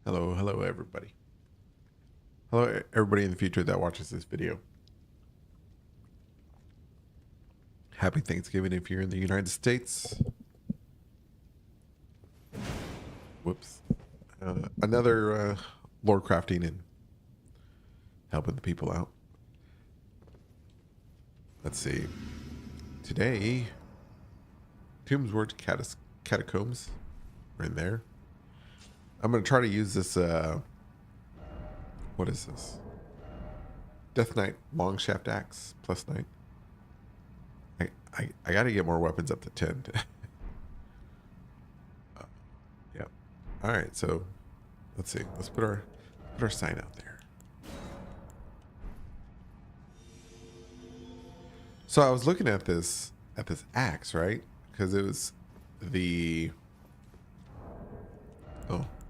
Hello everybody. Hello everybody in the future that watches this video. Happy Thanksgiving if you're in the United States. Whoops. Another lore crafting and helping the people out. Let's see. Today, Tombsword Catacombs. We're in there. I'm going to try to use this, what is this? Death Knight Long Shaft Axe plus 9. I got to get more weapons up to 10. Yeah. All right, so let's see. Let's put our sign out there. So I was looking at this axe, right? Because it was the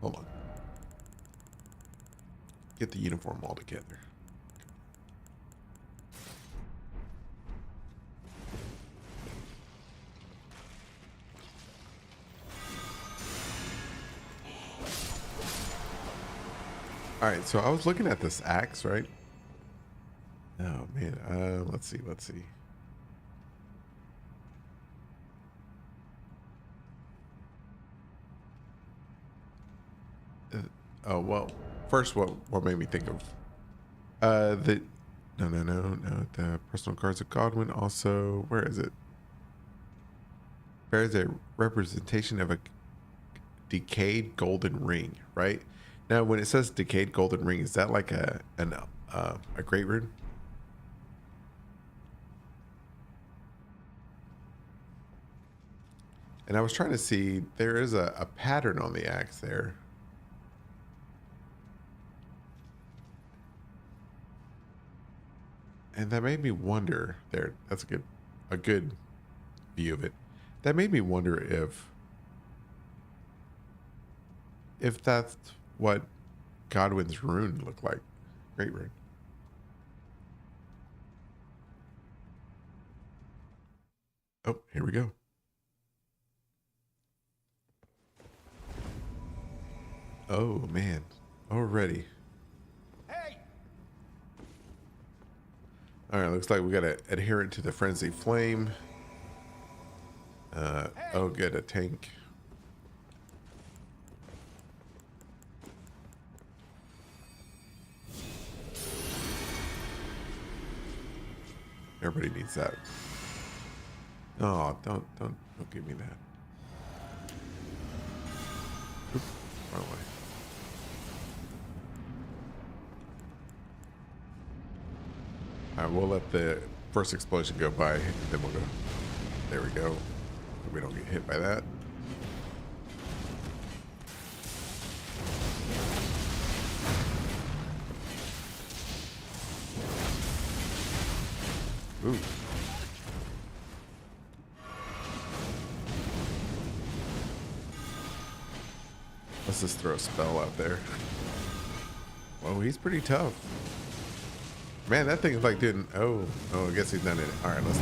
hold on. Get the uniform all together. All right, so I was looking at this axe, right? Oh man, let's see. Oh well, first, what made me think of the no, the personal cards of Godwin. Also, where is it? Bears a representation of a decayed golden ring, right? Now, when it says decayed golden ring, is that like a great rune? And I was trying to see, there is a pattern on the axe there. And that made me wonder there. That's a good view of it. That made me wonder if that's what Godwin's rune looked like. Great rune. Oh, here we go. Oh man, already. Hey! All right, looks like we got to adherent to the frenzy flame. Oh, good, a tank. Everybody needs that. Oh, don't give me that. Oop, wrong way. All right, we'll let the first explosion go by, then we'll go. There we go. So we don't get hit by that. Ooh. Let's just throw a spell out there. Whoa, he's pretty tough. Man, that thing is like doing... Oh, I guess he's done it. All right, let's...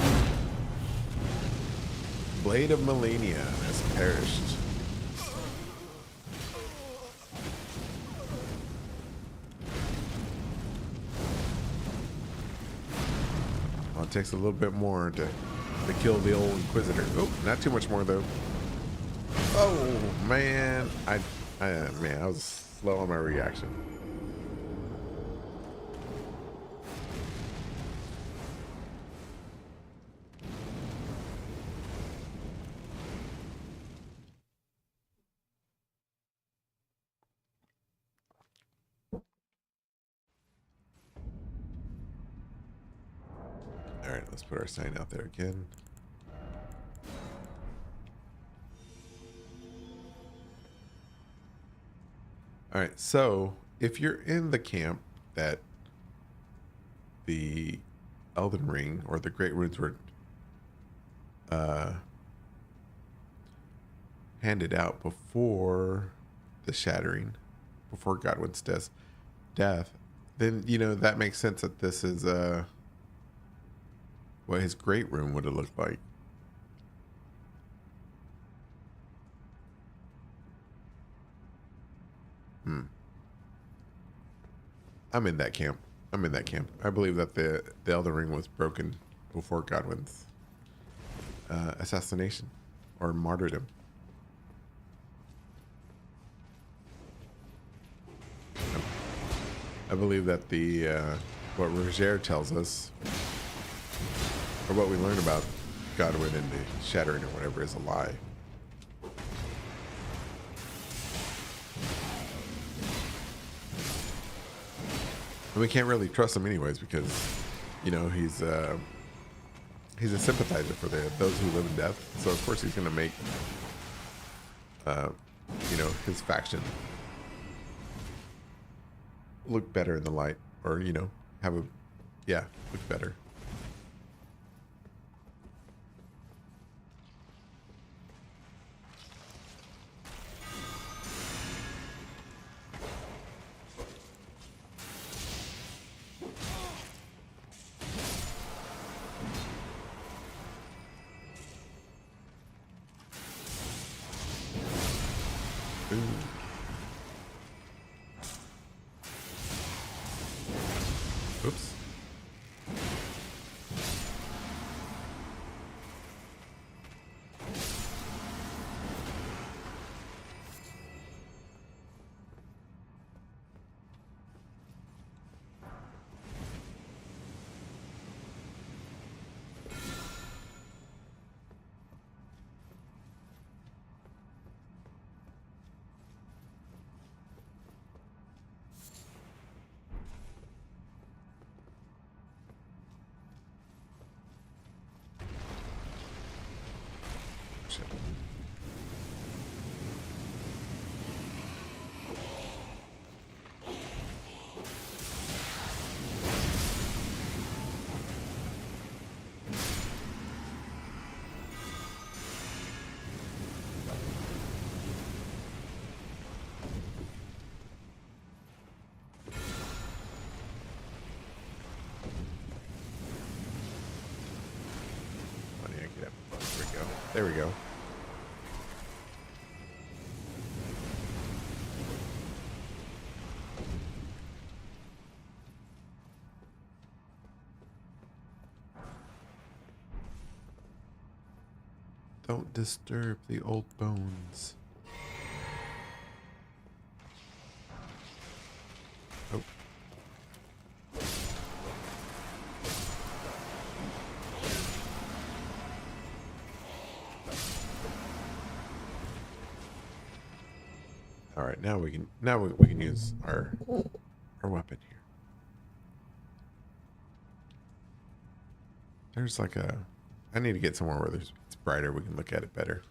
Blade of Millennia has perished. Well, it takes a little bit more to kill the old Inquisitor. Oh, not too much more, though. Oh, man. Man, I was slow on my reaction. All right, let's put our sign out there again. All right, so if you're in the camp that the Elden Ring or the Great Runes were handed out before the Shattering, before Godwin's death, then you know that makes sense that this is what his Great Rune would have looked like. I'm in that camp. I'm in that camp. I believe that the Elden Ring was broken before Godwin's assassination or martyrdom. I believe that the what Roger tells us, or what we learn about Godwin and the Shattering or whatever, is a lie. And we can't really trust him anyways because, you know, he's a sympathizer for those who live in death. So of course he's going to make, you know, his faction look better in the light, or, you know, have a, yeah, look better. Ooh. Oops. Shit. There we go. Don't disturb the old bones. Oh. All right, now we can use our weapon here. There's like a, I need to get somewhere where it's brighter. We can look at it better.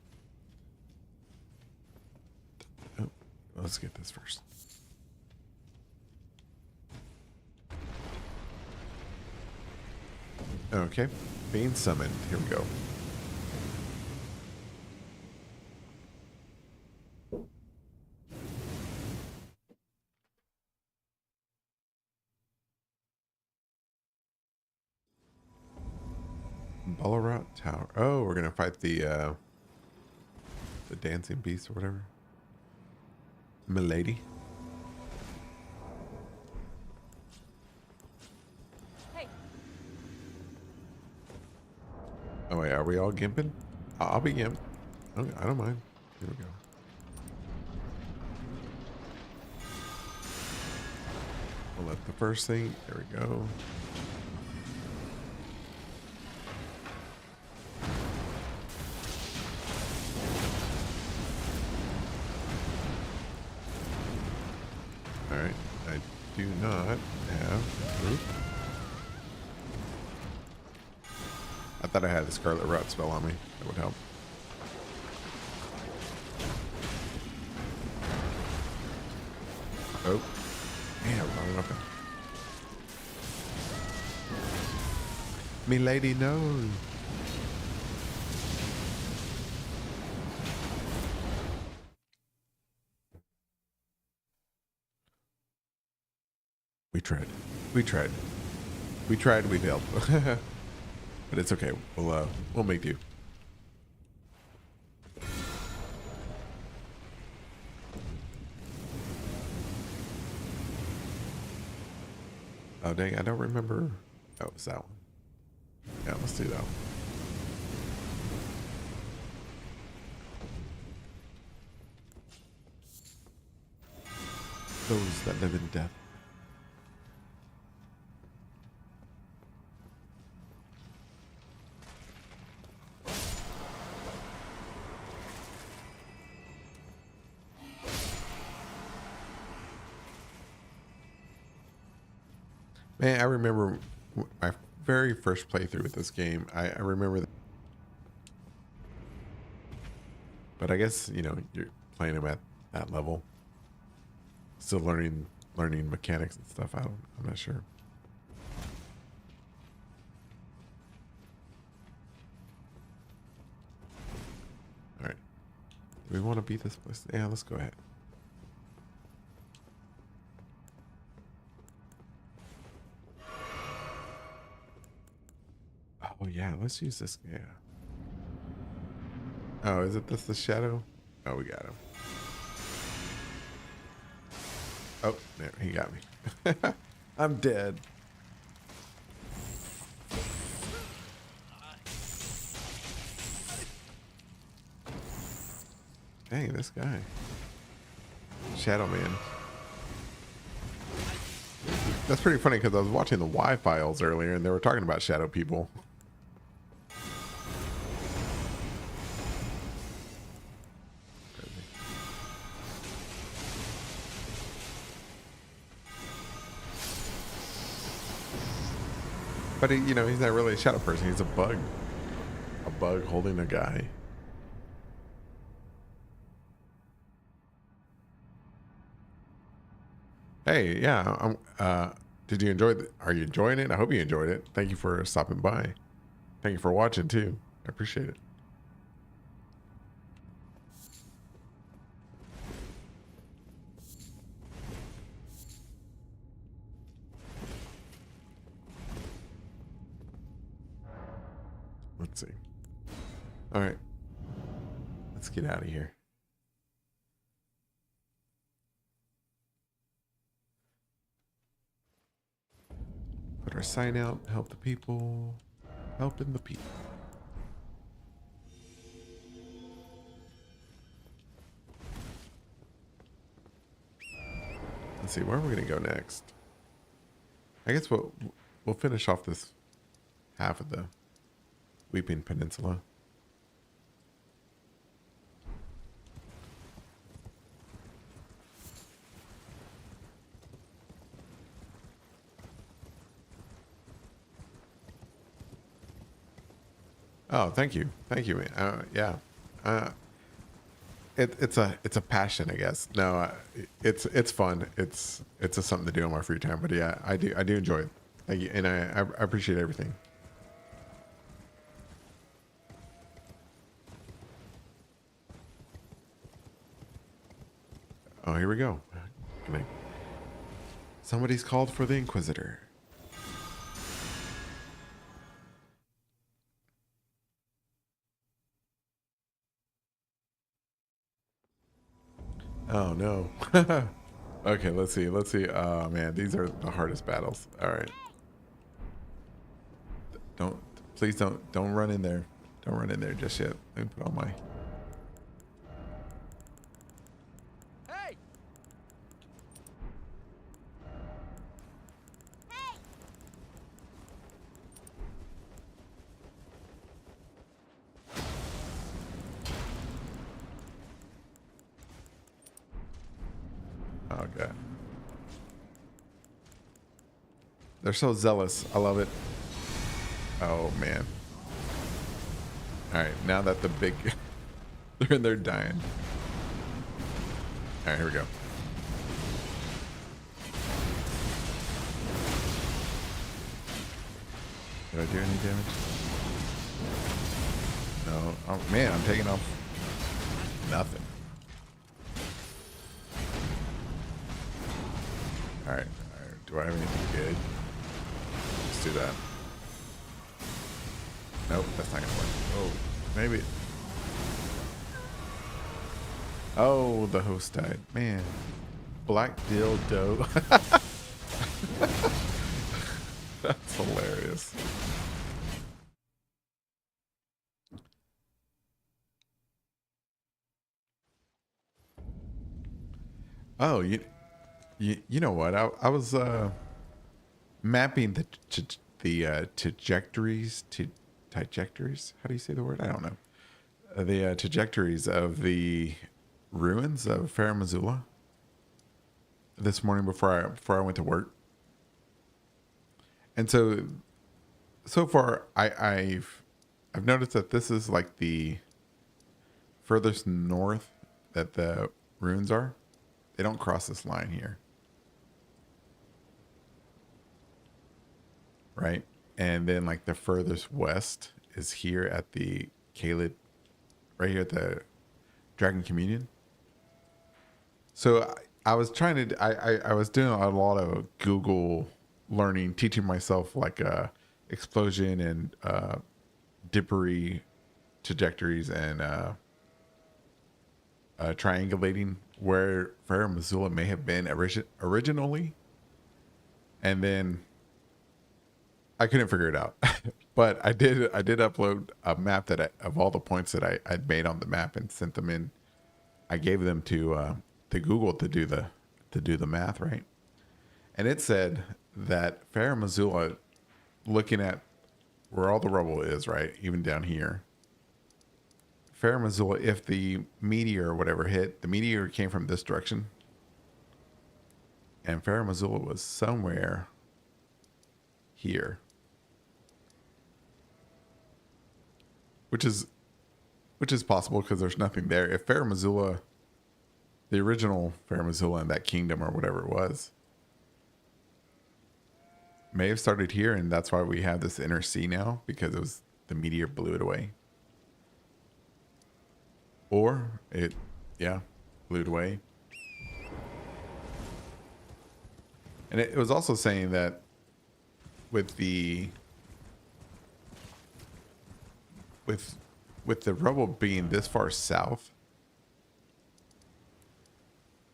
Oh, let's get this first. Okay, being summoned. Here we go. Ballarat Tower. Oh, we're gonna fight the dancing beast or whatever. Milady. Hey. Oh wait, are we all gimping? I'll be gimp. Okay, I don't mind. Here we go. We'll let the first thing. There we go. Alright, I do not have root. I thought I had the Scarlet Rot spell on me. That would help. Oh. Yeah, wrong weapon. Me lady, no. We tried. We tried. We tried. We failed. But it's okay. We'll make do. Oh, dang, I don't remember. Oh, it's that one. Yeah, let's do that one. Those that live in death. Man, I remember my very first playthrough with this game. I remember that. But I guess, you know, you're playing them at that level. Still learning mechanics and stuff. I'm not sure. All right. Do we want to beat this place? Yeah, let's go ahead. Oh yeah, let's use this. Yeah. Oh, is it this the shadow? Oh, we got him. Oh, there, he got me. I'm dead. Dang, this guy. Shadow Man. That's pretty funny because I was watching the Y-Files earlier and they were talking about shadow people. But he, you know, he's not really a shadow person. He's a bug. A bug holding a guy. Hey, yeah. Did you enjoy it? Are you enjoying it? I hope you enjoyed it. Thank you for stopping by. Thank you for watching too. I appreciate it. Let's see. All right. Let's get out of here. Put our sign out. Help the people. Helping the people. Let's see. Where are we going to go next? I guess we'll finish off this half of the Weeping Peninsula. Oh, thank you, man. Yeah, it's a passion, I guess. No, it's fun. It's a something to do in my free time. But yeah, I do enjoy it. Thank you, and I appreciate everything. Oh, here we go. Somebody's called for the Inquisitor. Oh no. Okay, let's see. Oh man, these are the hardest battles. All right. Please don't run in there. Don't run in there just yet. Let me put on my. Hey! Oh god. They're so zealous. I love it. Oh man. All right, now that the big they're dying. All right, here we go. Did I do any damage? No. Oh man, I'm taking off nothing. All right. Do I have anything good? Let's do that. Nope, that's not gonna work. Oh, maybe. Oh, the host died. Man. Black dildo. Oh, you know what? I was mapping the trajectories to trajectories. How do you say the word? I don't know. The trajectories of the ruins of Farum Azula this morning before I went to work. And so far I've noticed that this is like the furthest north that the ruins are. They don't cross this line here. Right? And then like the furthest west is here at the Kaled, right here at the Dragon Communion. So I was trying to, I was doing a lot of Google learning, teaching myself like explosion and dippery trajectories and triangulating where Farum Azula may have been originally. And then I couldn't figure it out, but I did upload a map of all the points that I'd made on the map and sent them in. I gave them to Google to do the math, right? And it said that Farum Azula, looking at where all the rubble is, right, even down here, Farum Azula, if the meteor or whatever hit, the meteor came from this direction, and Farum Azula was somewhere here. Which is possible because there's nothing there. If Farum Azula, the original Farum Azula in that kingdom or whatever it was, may have started here, and that's why we have this inner sea now, because it was the meteor blew it away. Or it, yeah, blew it away. And it was also saying that with the rubble being this far south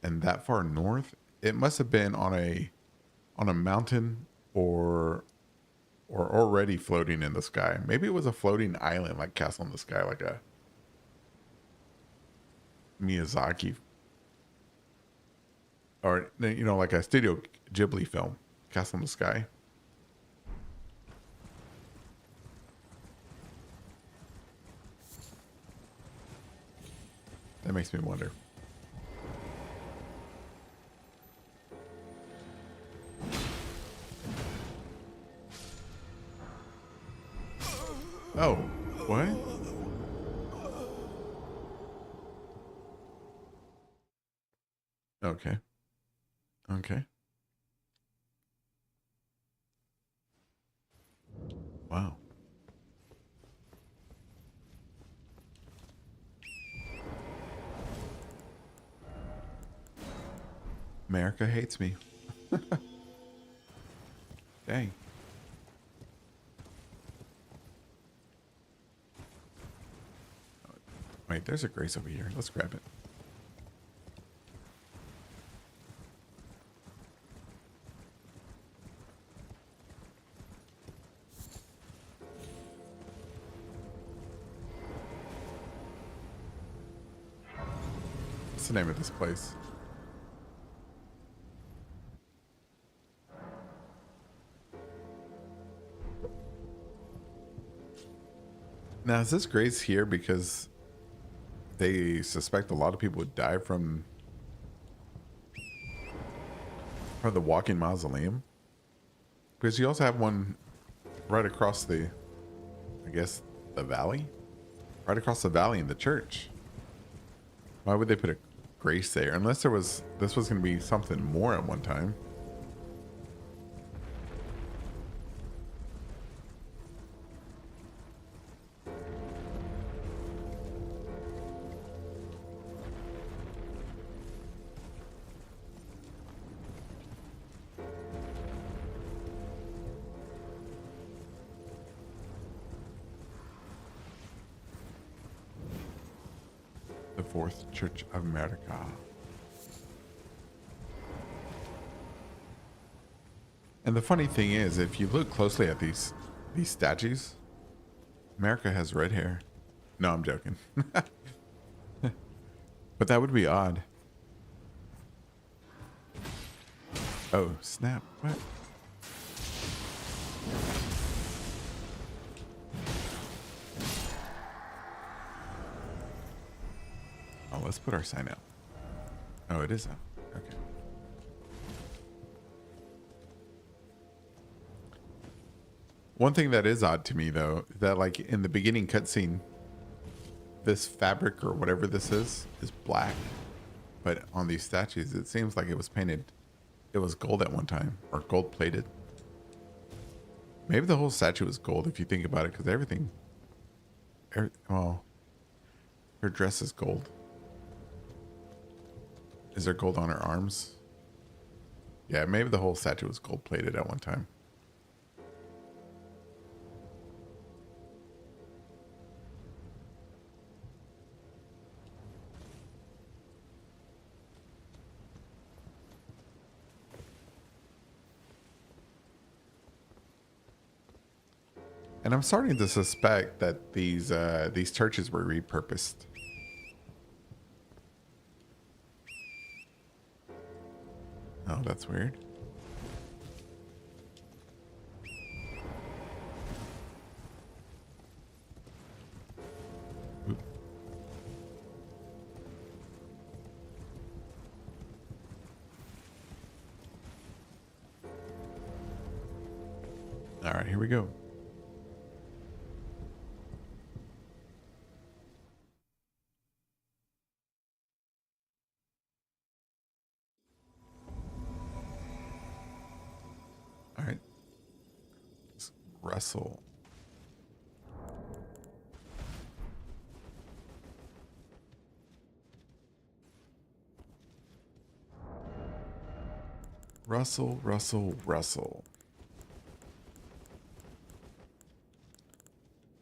and that far north, it must have been on a mountain or already floating in the sky. Maybe it was a floating island, like Castle in the Sky, like a Miyazaki, or like a Studio Ghibli film, Castle in the Sky. That makes me wonder. Oh, what? Okay. Okay. Wow. America hates me. Dang. Wait, there's a grace over here. Let's grab it. What's the name of this place? Now, is this grace here because they suspect a lot of people would die from the walking mausoleum? Because you also have one right across the, I guess, the valley? Right across the valley in the church. Why would they put a grace there? Unless this was going to be something more at one time. The Fourth Church of America. And the funny thing is, if you look closely at these statues, America has red hair. No, I'm joking. But that would be odd. Oh, snap. What? Oh, let's put our sign out. Oh, it is out. Okay. One thing that is odd to me, though, that like in the beginning cutscene, this fabric or whatever this is black. But on these statues, it seems like it was painted. It was gold at one time, or gold plated. Maybe the whole statue was gold if you think about it, because everything. Well, her dress is gold. Is there gold on her arms? Yeah, maybe the whole statue was gold plated at one time. And I'm starting to suspect that these churches were repurposed. Oh, that's weird. Oop. All right, here we go. All right. Let's wrestle. Russell, Russell, Russell.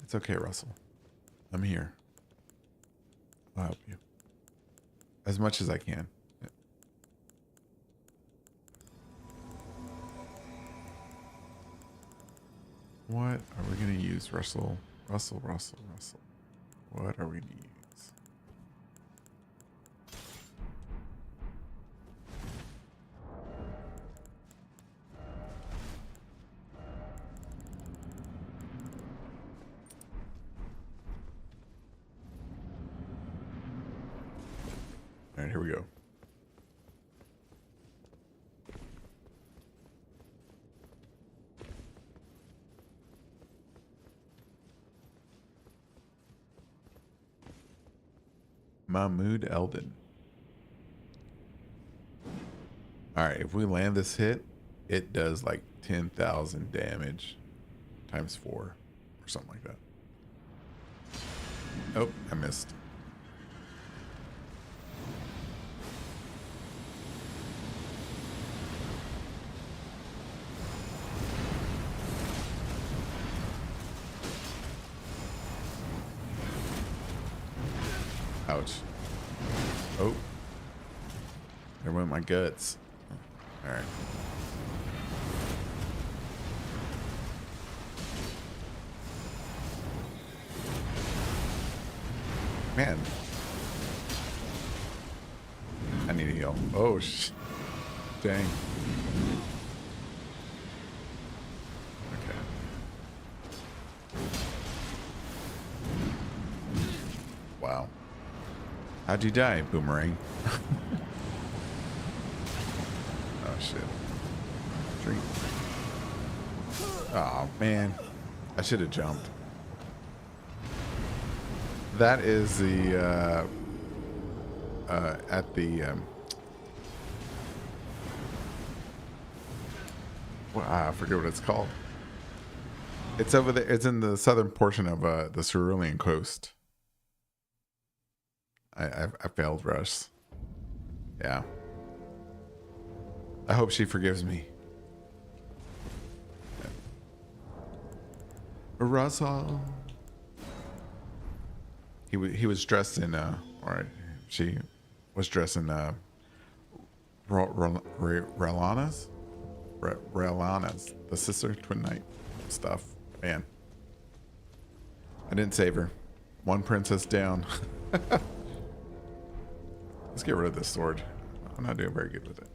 It's okay, Russell. I'm here. I'll help you. As much as I can. What are we going to use, Russell? Russell, Russell, Russell. What are we going to use? All right, here we go. Mahmoud Elden. All right, if we land this hit, it does like 10,000 damage times 4 or something like that. Oh, I missed. Ouch. Oh. There went my guts. All right. Man. I need to heal. Oh, dang. Okay. Wow. How'd you die, Boomerang? Oh, shit. Drink. Oh, man. I should have jumped. That is the, at the, well, I forget what it's called. It's over there. It's in the southern portion of, the Cerulean coast. I failed Rush. Yeah. I hope she forgives me. Yeah. Russell. He was dressed in or she was dressed in Relana's, the sister twin knight stuff. Man, I didn't save her. One princess down. Let's get rid of this sword. I'm not doing very good with it.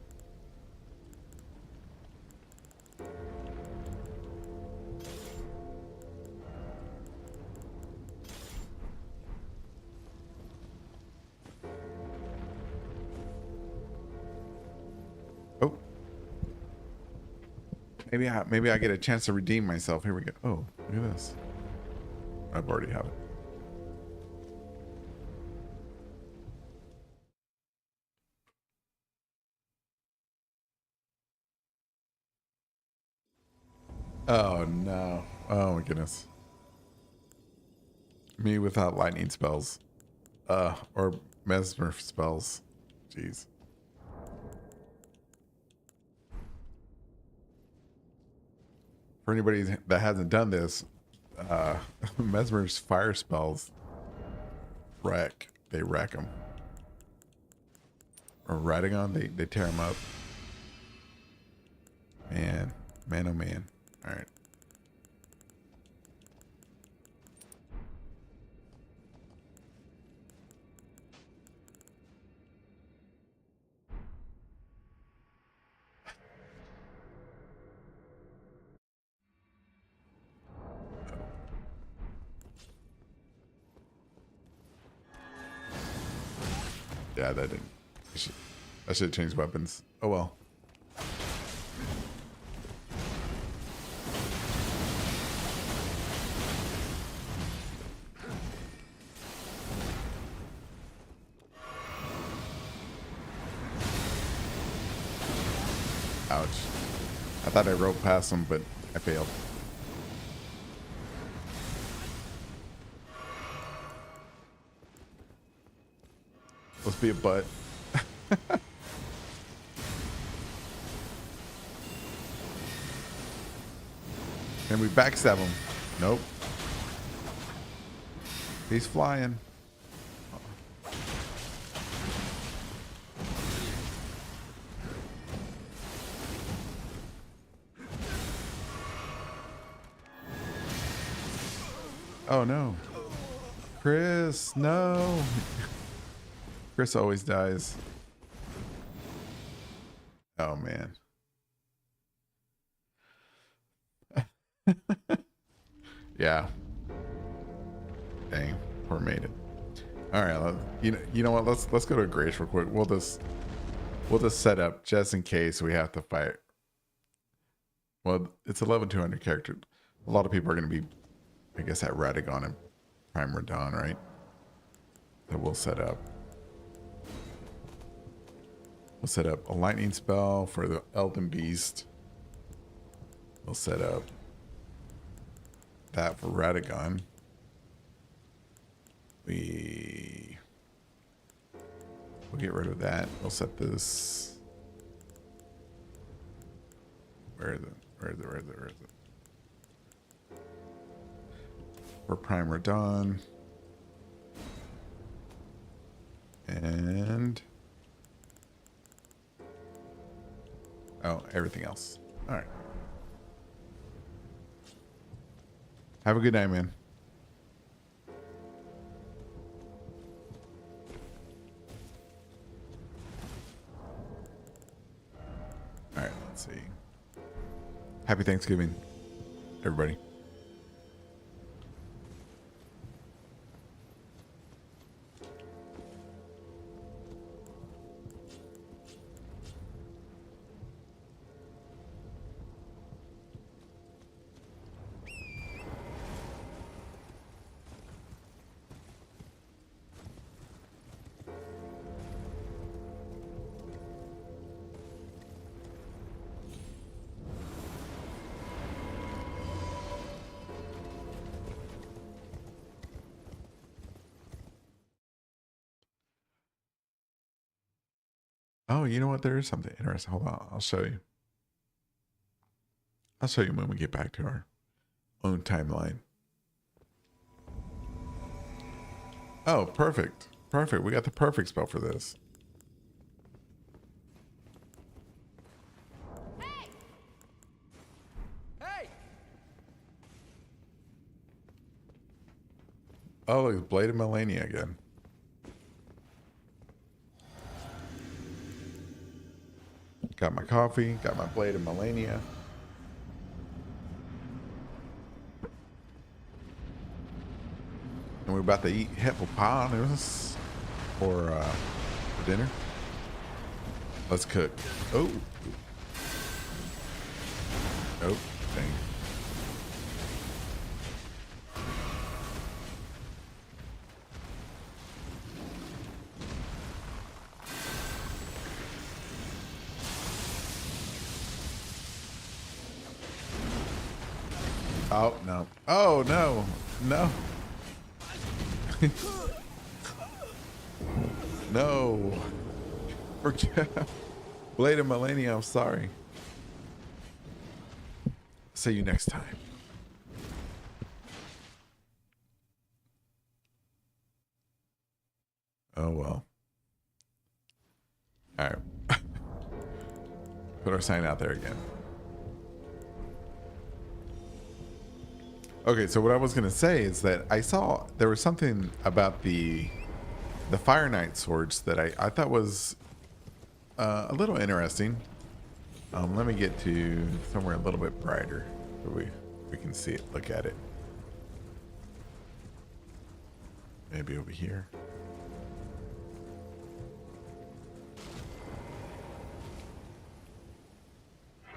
Maybe I get a chance to redeem myself. Here we go. Oh, look at this. I've already have it. Oh no. Oh my goodness. Me without lightning spells. Or mesmer spells. Jeez. For anybody that hasn't done this, mesmer's fire spells wreck. They wreck them. Or Radagon, they tear them up. Man, oh man. All right. Yeah, that didn't. I should have changed weapons. Oh well. Ouch. I thought I rode past him, but I failed. Let's be a butt. Can we backstab him? Nope. He's flying. Oh no. Chris, no. Chris always dies. Oh man. Yeah. Dang, poor maiden. All right, you know what? Let's go to Grace real quick. We'll just set up just in case we have to fight. Well, it's a level 200 character. A lot of people are going to be, I guess, at Radagon and Prime Radon, right? So we'll set up. We'll set up a lightning spell for the Elden Beast. We'll set up that for Radagon. We'll get rid of that. We'll set this. Where is it? For Prime Radon. And oh, everything else. All right. Have a good night, man. All right, let's see. Happy Thanksgiving, everybody. Oh, you know what? There is something interesting. Hold on. I'll show you. I'll show you when we get back to our own timeline. Oh, perfect. Perfect. We got the perfect spell for this. Hey! Hey! Oh, look, Blade of Melania again. Got my coffee, got my Blade of Melania. And we're about to eat hippopotamus for dinner. Let's cook. Oh. Oh, dang. Oh, no. Oh, no. No. No. Forget. Blade of Millennium, I'm sorry. See you next time. Oh, well. All right. Put our sign out there again. Okay, so what I was going to say is that I saw there was something about the Fire Knight swords that I thought was a little interesting. Let me get to somewhere a little bit brighter so we can see it, look at it. Maybe over here.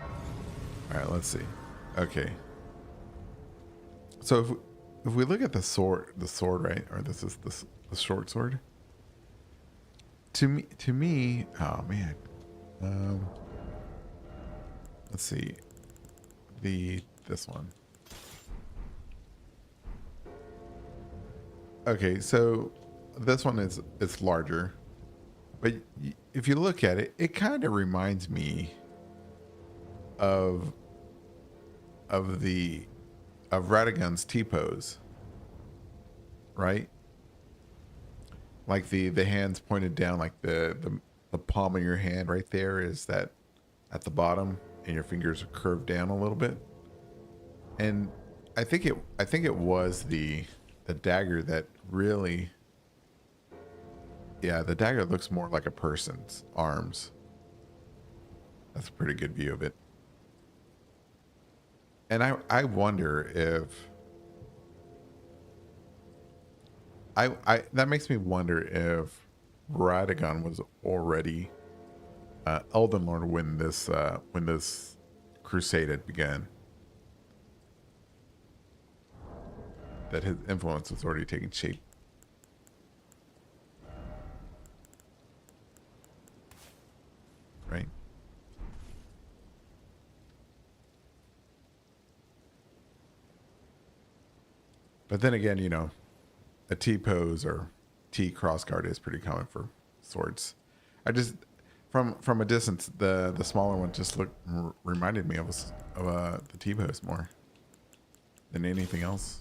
All right, let's see. Okay. So if we look at the sword, right, or this is the short sword. To me, oh man. Let's see. This one. Okay, so this one it's larger, but if you look at it, it kind of reminds me of Radagon's T-pose, right? Like the hands pointed down, like the palm of your hand right there is that at the bottom, and your fingers are curved down a little bit. And I think it was the dagger that really, yeah, the dagger looks more like a person's arms. That's a pretty good view of it. And I wonder if I that makes me wonder if Radagon was already Elden Lord when this crusade had begun. That his influence was already taking shape. Right? But then again, you know, a T-pose or T-crossguard is pretty common for swords. I just, from a distance, the smaller one just reminded me of the T-pose more than anything else.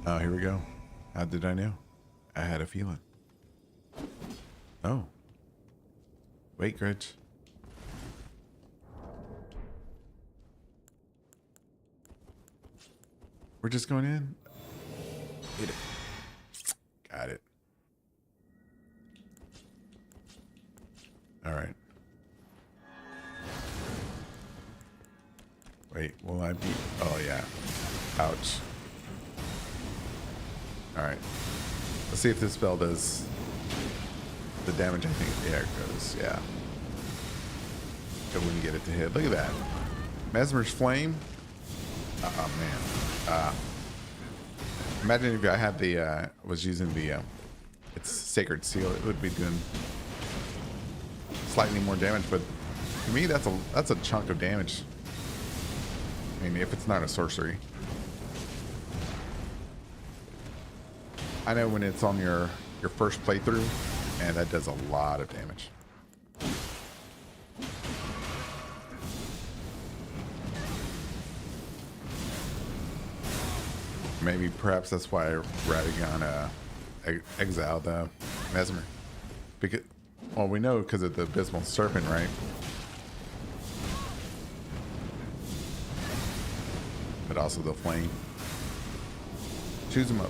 Oh, here we go. How did I know? I had a feeling. Oh. Wait, Gretch. We're just going in? Hit it. Got it. All right. Wait, will I be? Oh, yeah. Ouch. All right. Let's see if this spell does the damage. I think. Yeah, it goes. Yeah. It wouldn't get it to hit. Look at that. Mesmer's Flame. Oh, man. Imagine if I had was using its Sacred Seal, it would be doing slightly more damage, but to me, that's a chunk of damage. I mean, if it's not a sorcery. I know when it's on your first playthrough, and that does a lot of damage. Maybe perhaps that's why Radagon exiled Mesmer. Because, well, we know because of the Abysmal Serpent, right? But also the flame. Choose them up.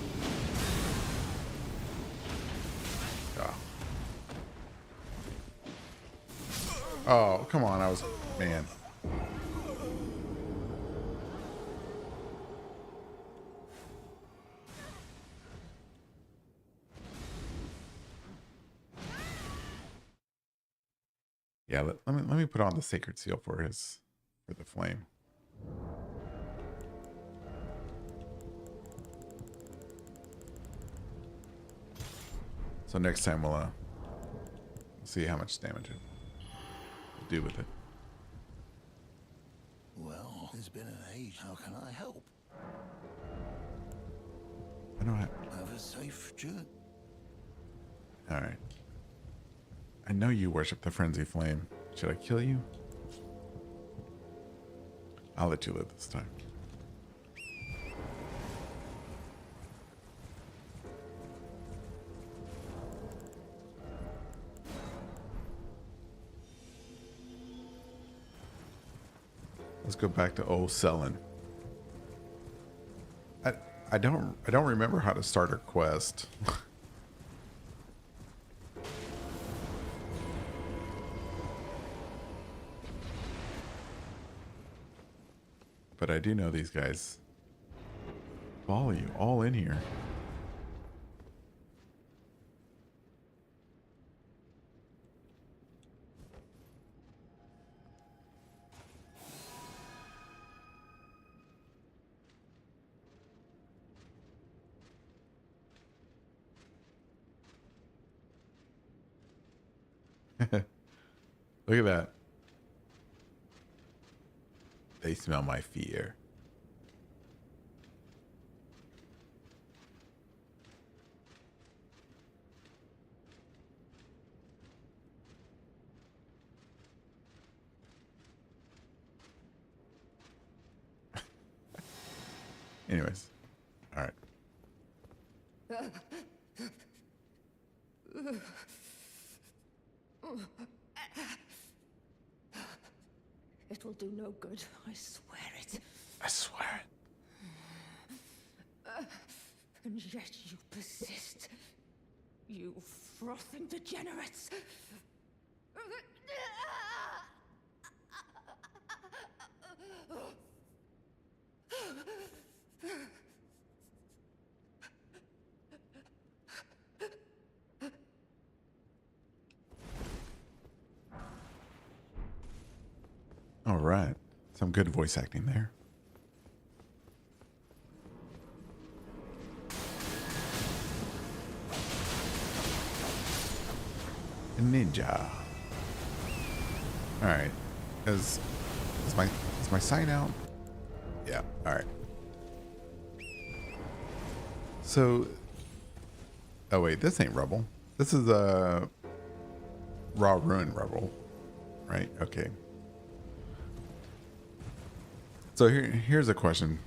Oh, come on. Man. Yeah, let me put on the sacred seal for the flame. So next time we'll see how much damage it will do with it. Well, it's been an age. How can I help? I don't have. Have a safe journey. All right. I know you worship the frenzy flame. Should I kill you? I'll let you live this time. Let's go back to old Selin. I don't remember how to start her quest. But I do know these guys follow you all in here. Look at that. They smell my fear. Anyways. All right. It will do no good, I swear it. I swear it. And yet you persist. You frothing degenerates. All right. Some good voice acting there. Ninja. All right. Is my sign out? Yeah. All right. So, oh wait, this ain't rubble. This is a raw ruin rubble, right? Okay. So here's a question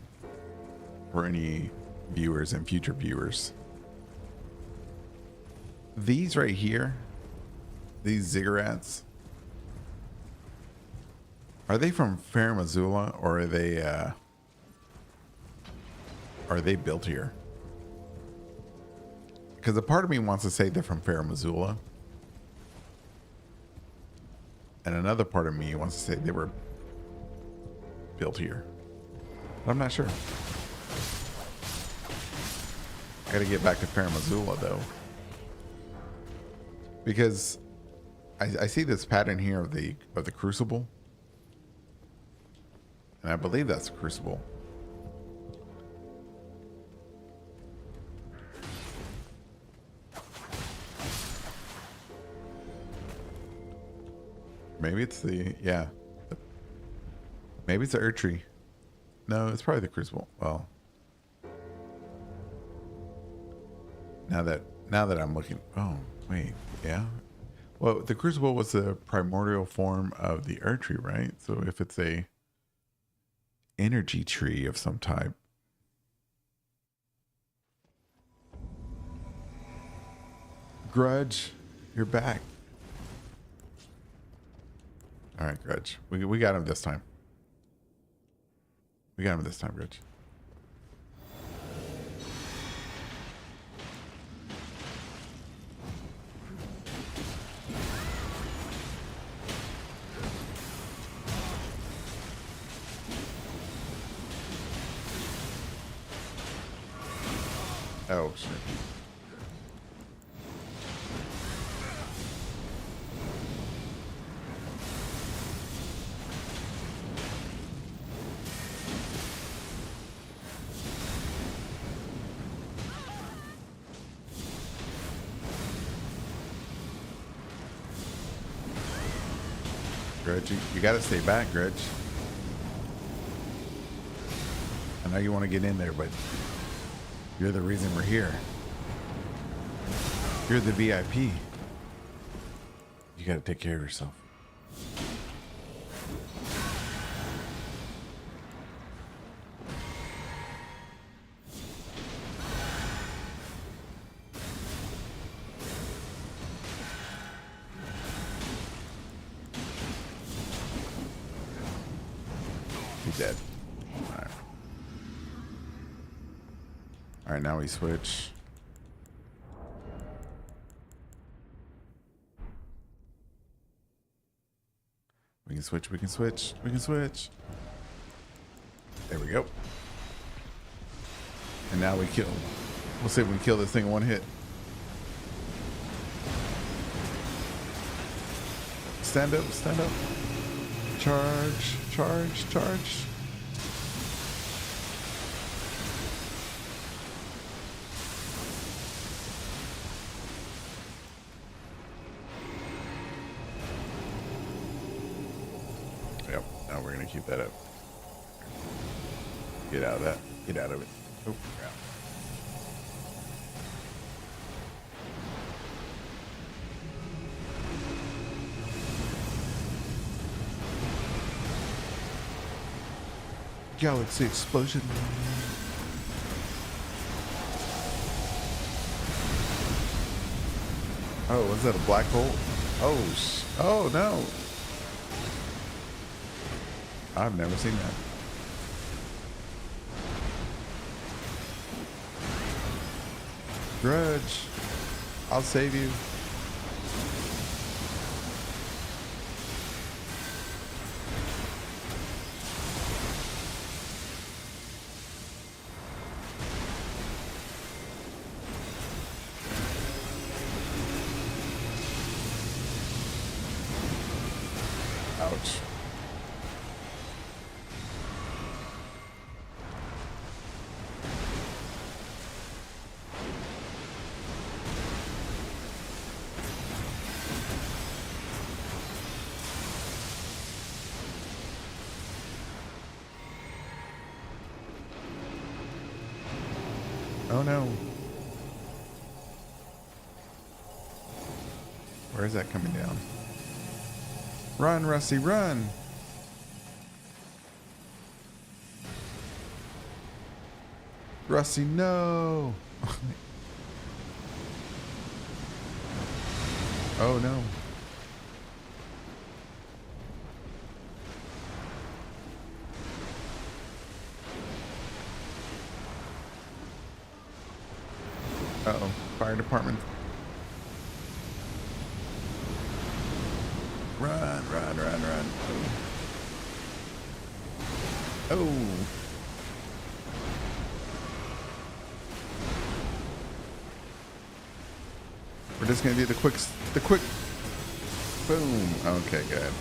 for any viewers and future viewers. These right here, these ziggurats, are they from Farum Azula, or are they built here? Because a part of me wants to say they're from Farum Azula, and another part of me wants to say they were built here. But I'm not sure. I gotta get back to Farum Azula though, because I see this pattern here of the crucible, and I believe that's a crucible. Maybe it's the maybe it's the Earth Tree. No, it's probably the crucible. Well, now that I'm looking, oh wait, yeah. Well, the crucible was the primordial form of the Earth Tree, right? So if it's a energy tree of some type. Grudge, you're back. All right, Grudge. We got him this time. We got him this time, Grudge. Oh, shit. Grudge. You gotta stay back, Grudge. I know you want to get in there, but you're the reason we're here. You're the VIP. You gotta take care of yourself. He's dead. Alright. Alright, now we switch. We can switch, we can switch, we can switch. There we go. And now we kill. We'll see if we can kill this thing in one hit. Stand up, stand up. Charge, charge, charge. Yep, now we're gonna keep that up. Get out of that. Get out of it. Oh, yeah. Galaxy explosion. Oh, was that a black hole? Oh, oh no. I've never seen that. Grudge. I'll save you. Ouch. Oh no. Where is that coming down? Run, Rusty, run! Rusty, no! Oh no. Uh-oh, fire department. Run, run, run, run. Oh. We're just gonna do the quick boom. Okay, good.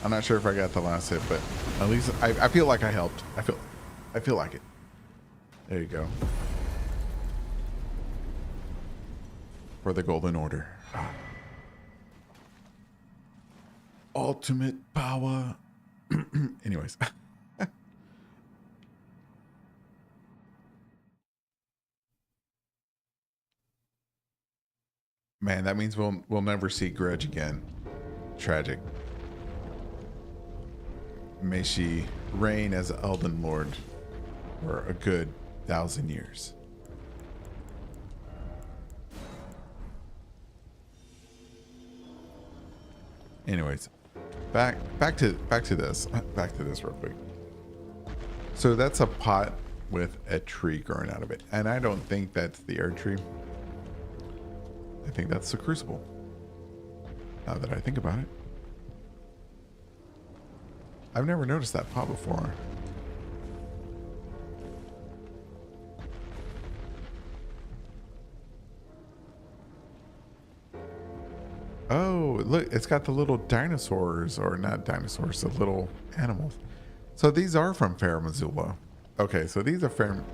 I'm not sure if I got the last hit, but at least I feel like I helped. I feel like it. There you go. For the Golden Order. Ultimate power. Anyways. Man, that means we'll never see Grudge again. Tragic. May she reign as Elden Lord for a good 1,000 years. Anyways, back to this real quick. So that's a pot with a tree growing out of it, and I don't think that's the Erd tree. I think that's the crucible. Now that I think about it, I've never noticed that pot before. Oh, look, it's got the little dinosaurs, or not dinosaurs, the little animals. So these are from Fair Missoula. Okay, so these are Fair...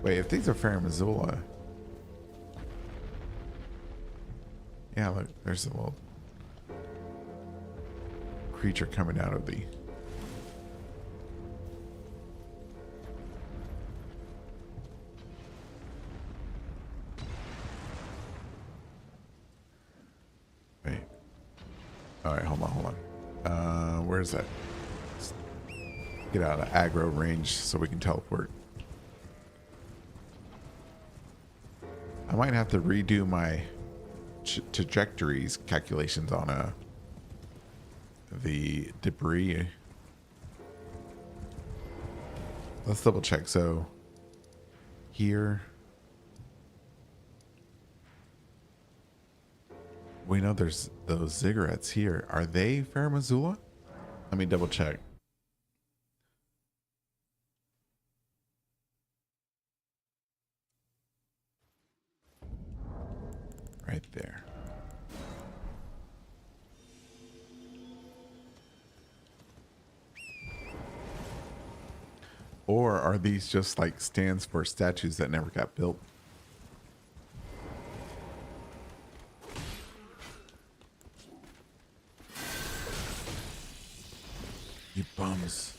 Wait, if these are Fair Missoula... Yeah, look, there's a little... creature coming out of the... Wait. All right, hold on. Where's that? Let's get out of aggro range so we can teleport. I might have to redo my trajectories calculations on the debris. Let's double check. So here we know there's those ziggurats here. Are they Fair Missoula? Let me double check. Right there. Or are these just like stands for statues that never got built? You bums.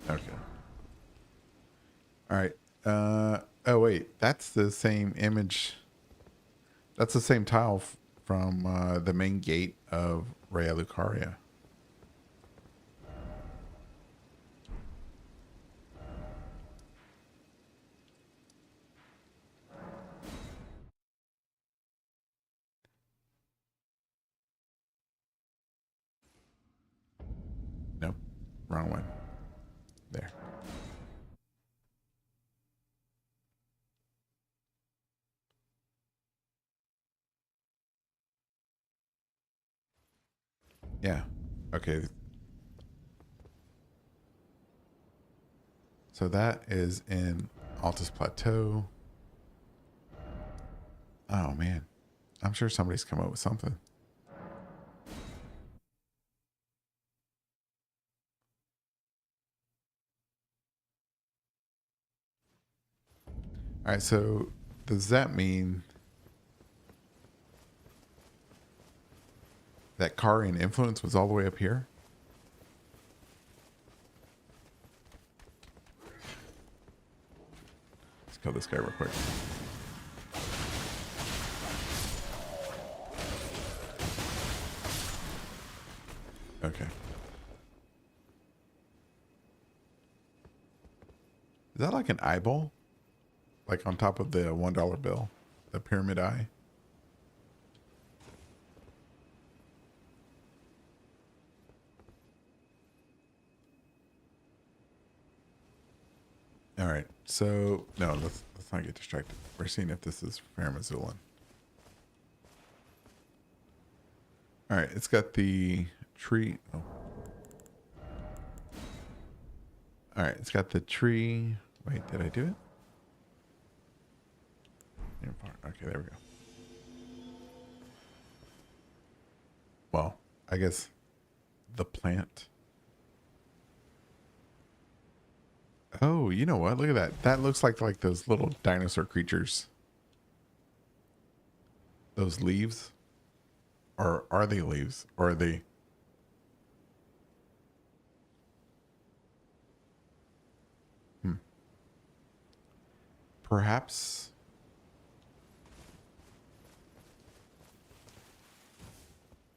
Okay. All right. Oh wait, that's the same image. That's the same tile from the main gate of Raya Lucaria. Nope. Wrong one. There. Yeah. Okay. So that is in Altus Plateau. Oh man. I'm sure somebody's come up with something. All right, so does that mean that Karian influence was all the way up here? Let's kill this guy real quick. Okay. Is that like an eyeball? Like on top of the $1 bill? The pyramid eye? All right. So, no, let's not get distracted. We're seeing if this is Fair Missoula. All right. It's got the tree. Oh. All right. It's got the tree. Wait, did I do it? Okay, there we go. Well, I guess the plant. Oh, you know what? Look at that. That looks like those little dinosaur creatures. Those leaves. Or are they leaves? Or are they... Perhaps...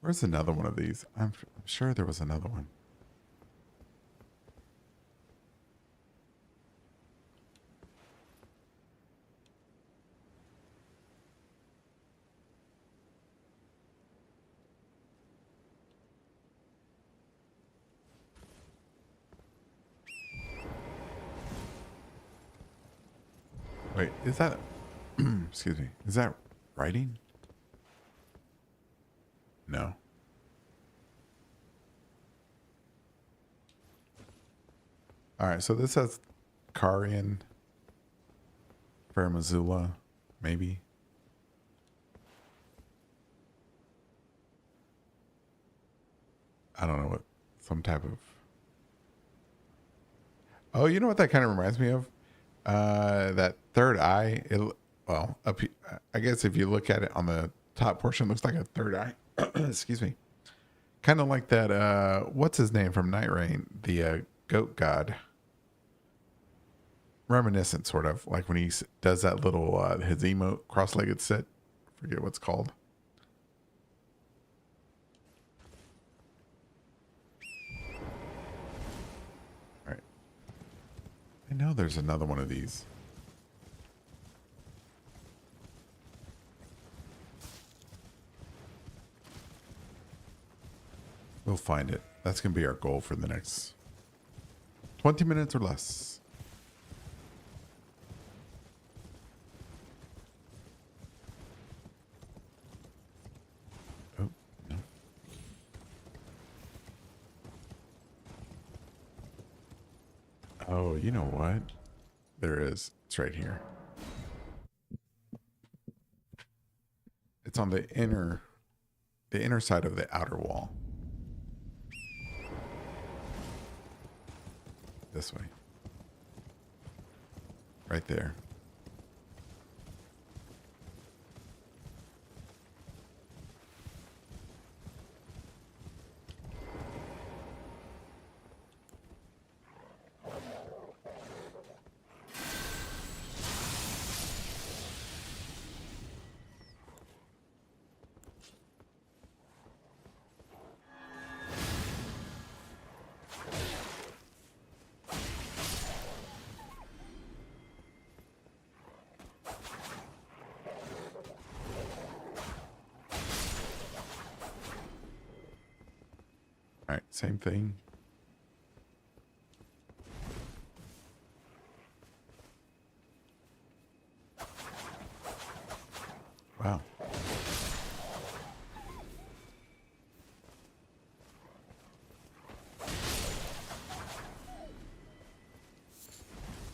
Where's another one of these? I'm sure there was another one. Wait, is that... excuse me. Is that writing? No. All right, so this says Makarian. Faramazula, maybe. I don't know what, some type of. Oh, you know what that kind of reminds me of? That third eye. Well, I guess if you look at it on the top portion, it looks like a third eye. Excuse me. Kind of like that. What's his name from Night Rain? The goat god. Reminiscent, sort of like when he does that little his emote cross-legged sit. Forget what's called. All right. I know there's another one of these. We'll find it. That's going to be our goal for the next 20 minutes or less. Oh, no. Oh, you know what? There is. It's right here. It's on the inner side of the outer wall. This way. Right there. All right, same thing. Wow.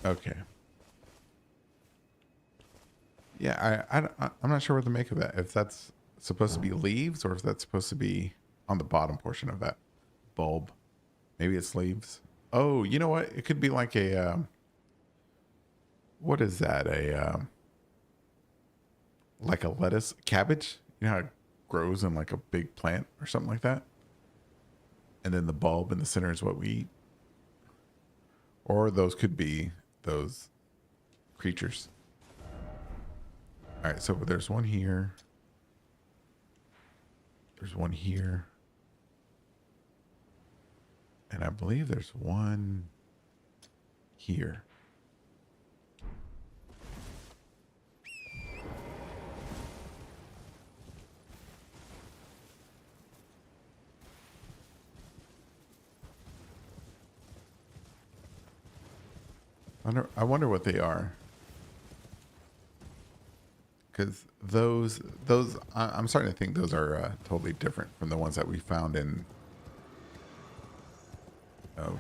Okay. Yeah, I'm not sure what to make of that. If that's supposed to be leaves or if that's supposed to be on the bottom portion of that bulb. Maybe it's leaves. Oh, you know what? It could be like a what is that? Like a lettuce, cabbage. You know how it grows in like a big plant or something like that? And then the bulb in the center is what we eat. Or those could be those creatures. All right, so there's one here. There's one here. And I believe there's one here. I wonder what they are. Because I'm starting to think those are totally different from the ones that we found in. Oh,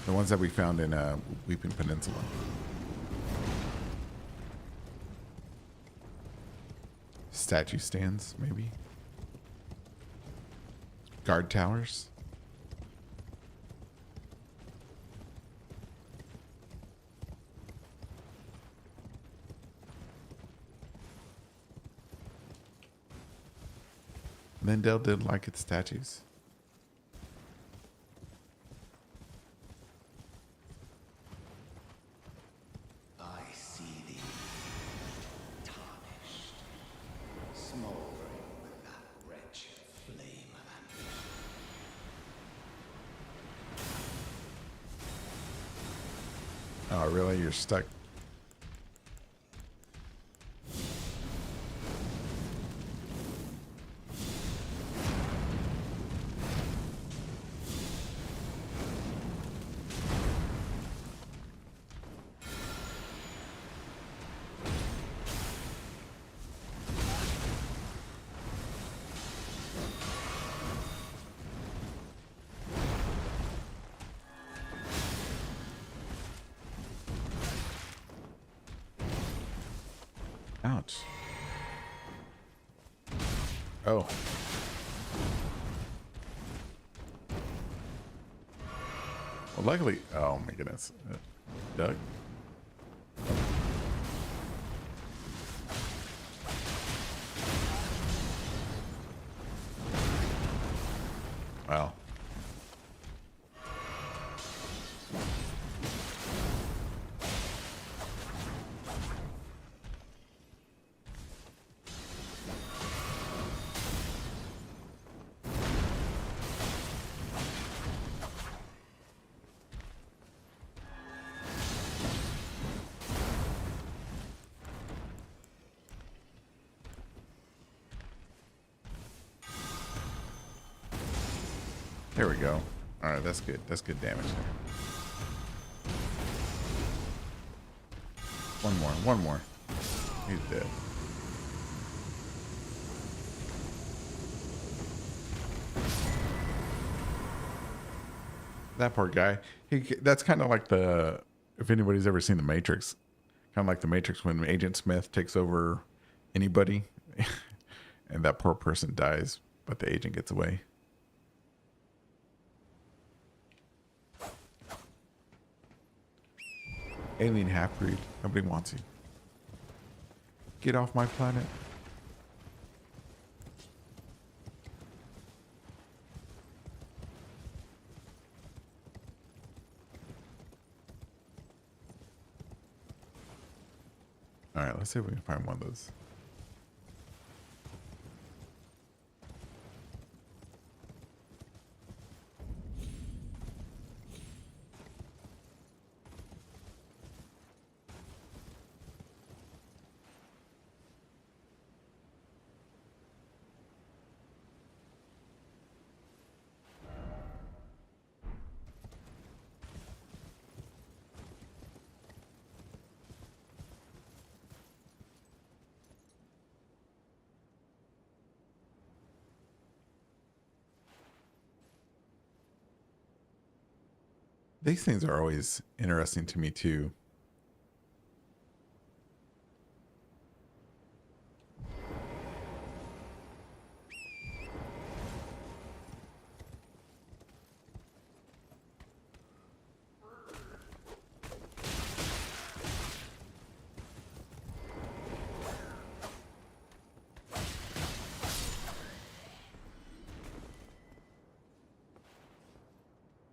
the ones that we found in Weeping Peninsula. Statue stands, maybe. Guard towers. Mendel did like its statues. I see thee, tarnished, smoldering with that wretched flame of ambition. Oh, really? You're stuck. Ouch. Oh. Well, luckily, oh my goodness. Doug? Well. There we go. All right, that's good. That's good damage there. One more. He's dead. That poor guy. That's kind of like the, if anybody's ever seen The Matrix, kind of like The Matrix when Agent Smith takes over anybody and that poor person dies, but the agent gets away. Alien half-breed. Nobody wants you. Get off my planet. All right, let's see if we can find one of those. These things are always interesting to me too.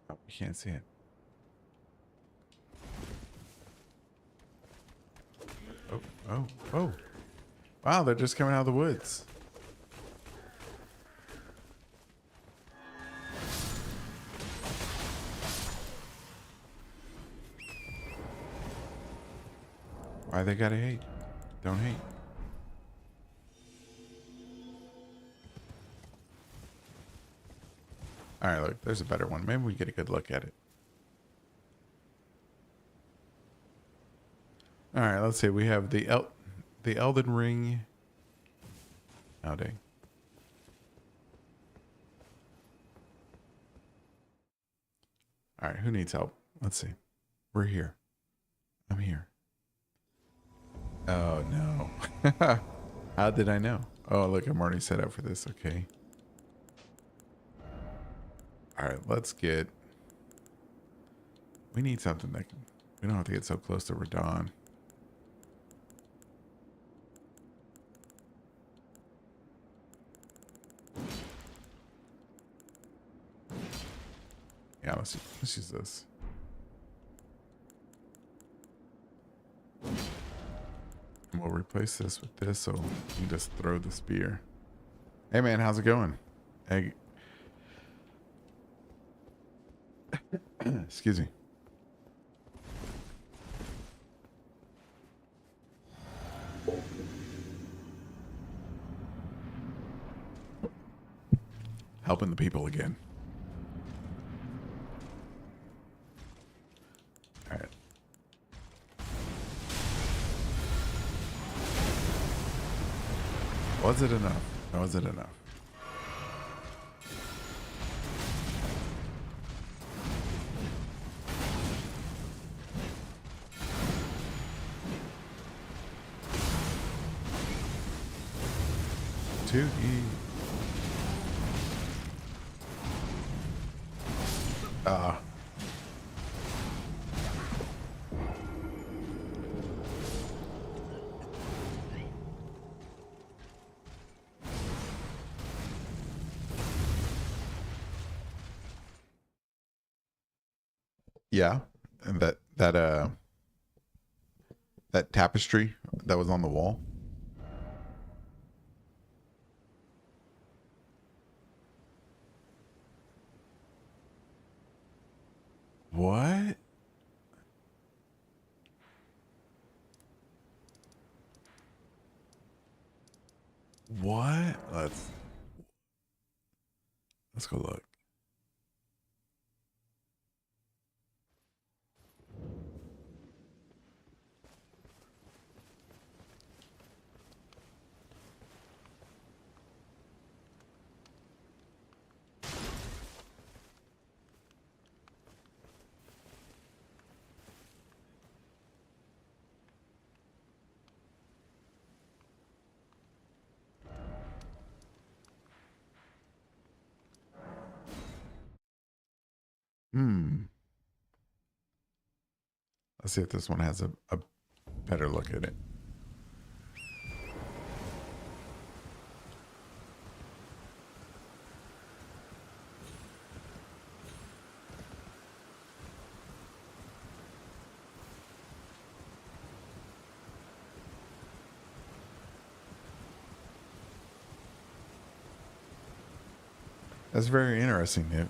Oh, you can't see it. Oh. Wow, they're just coming out of the woods. Why they gotta hate? Don't hate. All right, look, there's a better one. Maybe we get a good look at it. All right, let's see. We have the Elden Ring. Oh, dang. All right, who needs help? Let's see. We're here. I'm here. Oh, no. How did I know? Oh, look, I'm already set up for this. Okay. All right, let's get... We need something that can... We don't have to get so close to Radon. Yeah, let's use this. And we'll replace this with this, so we can just throw the spear. Hey man, how's it going? Hey. Excuse me. Helping the people again. All right. Was it enough? Was it enough? Tootie. Ah. Yeah, and that tapestry that was on the wall. What? What? Let's go look. Hmm. Let's see if this one has a better look at it. That's very interesting, Nick.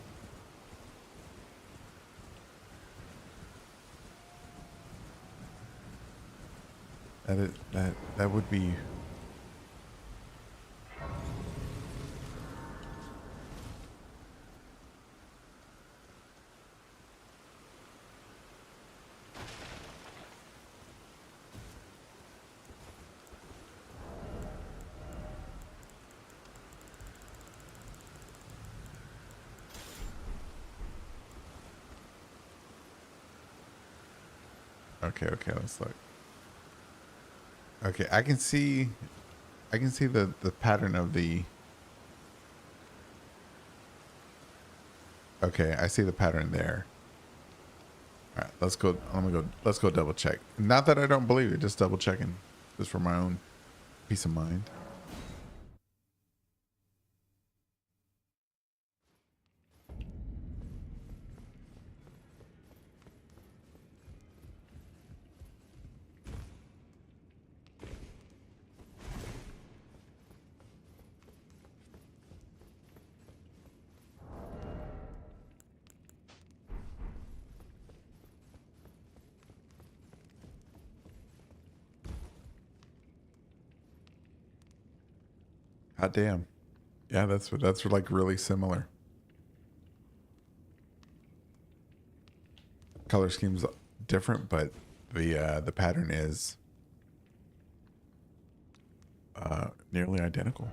That would be. Okay, let's look. Okay, I can see the pattern of the. Okay, I see the pattern there. All right, let's go. Let's go double check. Not that I don't believe it, just double checking, just for my own peace of mind. God damn. Yeah, that's like really similar. Color scheme's different, but the pattern is nearly identical.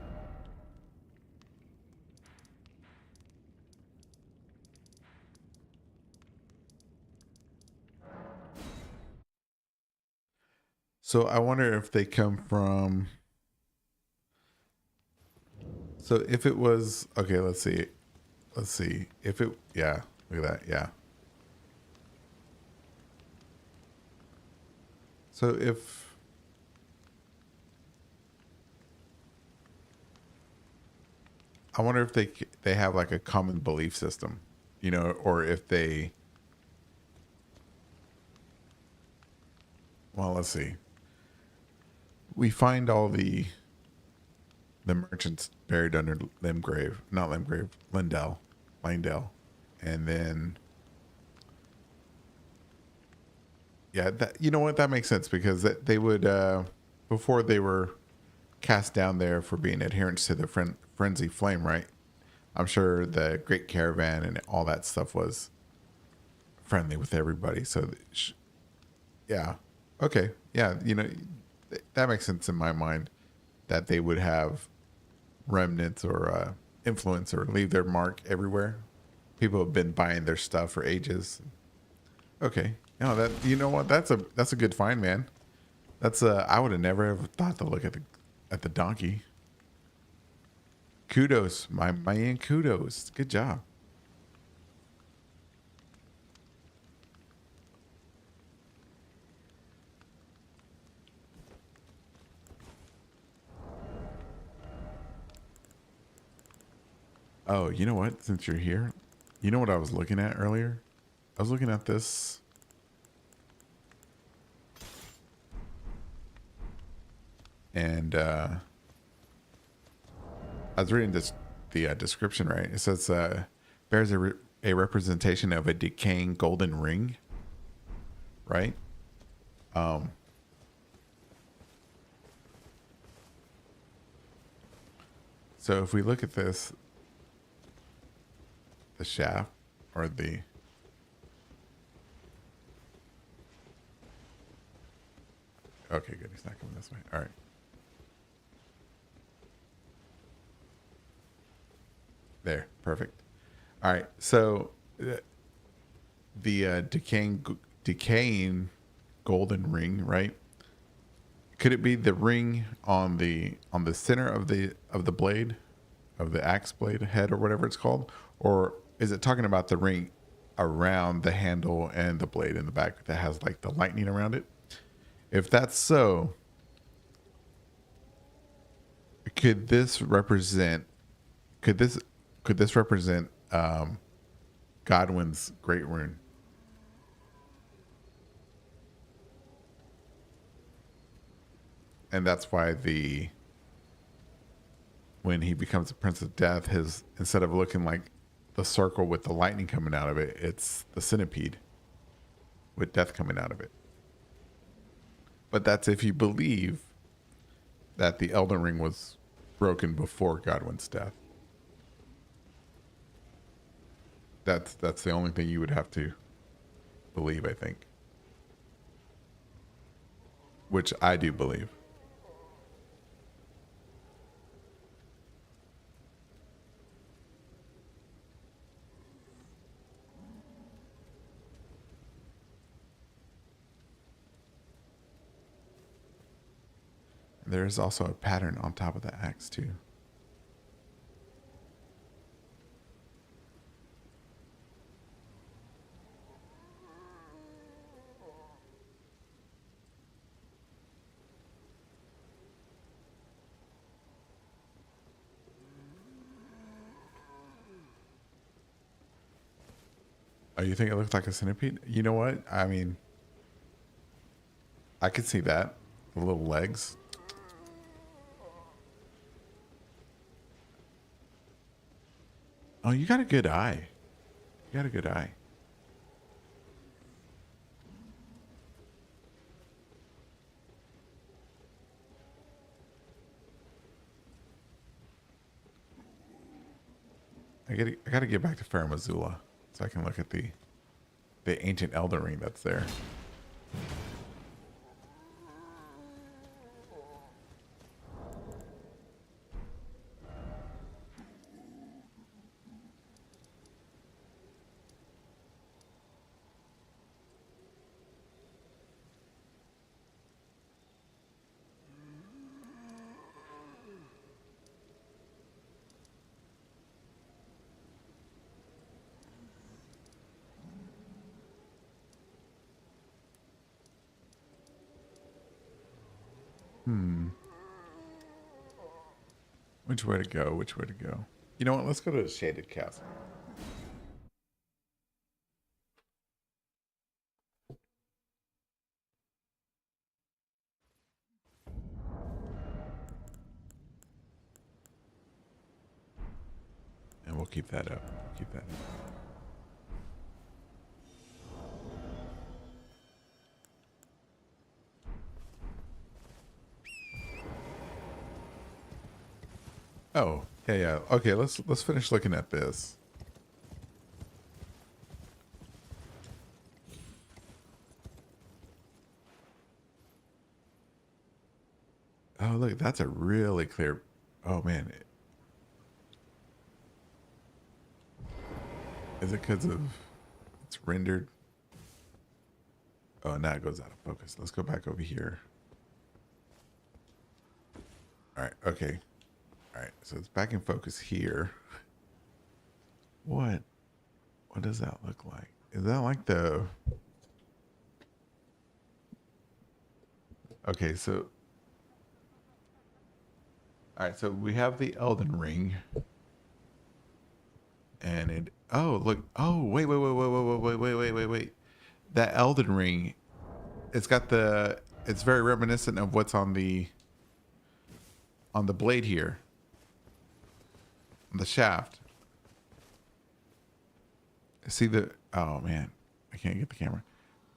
So I wonder if they come from. So if it was okay, let's see. Let's see if it. Yeah, look at that. Yeah. So if I wonder if they have like a common belief system, you know, or if they. Well, let's see. We find all the merchants buried under Limgrave, not Limgrave, Lindell, and then yeah, that you know what that makes sense because they would before they were cast down there for being adherents to the frenzy flame, right? I'm sure the Great Caravan and all that stuff was friendly with everybody. So, yeah, okay, yeah, you know, that makes sense in my mind that they would have remnants or influence or leave their mark everywhere. People have been buying their stuff for ages. Okay, no, that you know what? That's a good find, man. That's I would have never have thought to look at the donkey. Kudos, my man. Kudos. Good job. Oh, you know what? Since you're here, you know what I was looking at earlier? I was looking at this. And I was reading the description, right? It says bears a representation of a decaying golden ring, right? So if we look at this, the shaft or the okay, good. He's not coming this way. All right. There, perfect. All right, so the decaying golden ring, right? Could it be the ring on the center of the blade, of the axe blade head or whatever it's called, or is it talking about the ring around the handle and the blade in the back that has like the lightning around it? If that's so, could this represent? Could this represent Godwin's great rune? And that's why when he becomes the Prince of Death, his instead of looking like the circle with the lightning coming out of it, it's the centipede with death coming out of it. But that's if you believe that the Elden Ring was broken before Godwin's death. That's the only thing you would have to believe, I think. Which I do believe. There is also a pattern on top of the axe too. Oh, you think it looks like a centipede? You know what? I mean, I could see that. The little legs. Oh, you got a good eye. You got a good eye. I gotta get back to Fair Missoula so I can look at the ancient Elden Ring that's there. Which way to go? Which way to go? You know what? Let's go to the Shaded Castle. And we'll keep that up. Keep that up. Oh, yeah. Okay, let's finish looking at this. Oh, look, that's a really clear. Oh man, is it because of it's rendered? Oh, now it goes out of focus. Let's go back over here. All right, okay. All right, so it's back in focus here. What does that look like? Is that like the... Okay, so... All right, so we have the Elden Ring. And it... Oh, look. Oh, wait. That Elden Ring, it's got the... It's very reminiscent of what's on the blade here. On the shaft. See the... Oh, man. I can't get the camera.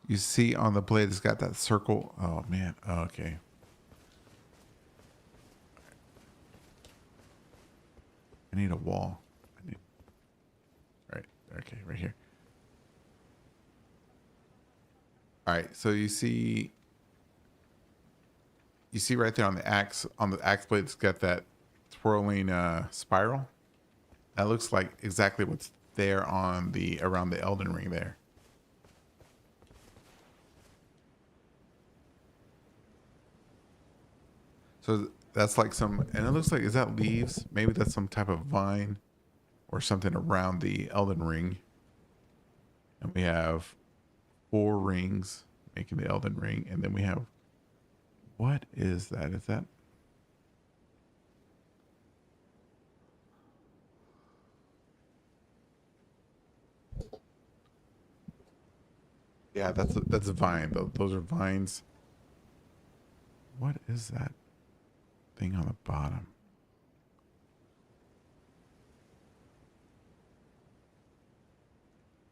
You see on the blade, it's got that circle. Oh, man. Oh, okay. I need a wall. Right. Okay, right here. All right, so you see right there on the axe blade, it's got that swirling spiral. That looks like exactly what's there on around the Elden Ring there. So that's like and it looks like, is that leaves? Maybe that's some type of vine or something around the Elden Ring. And we have 4 rings making the Elden Ring. And then we have, what is that? Is that? Yeah, that's a vine. Those are vines. What is that thing on the bottom?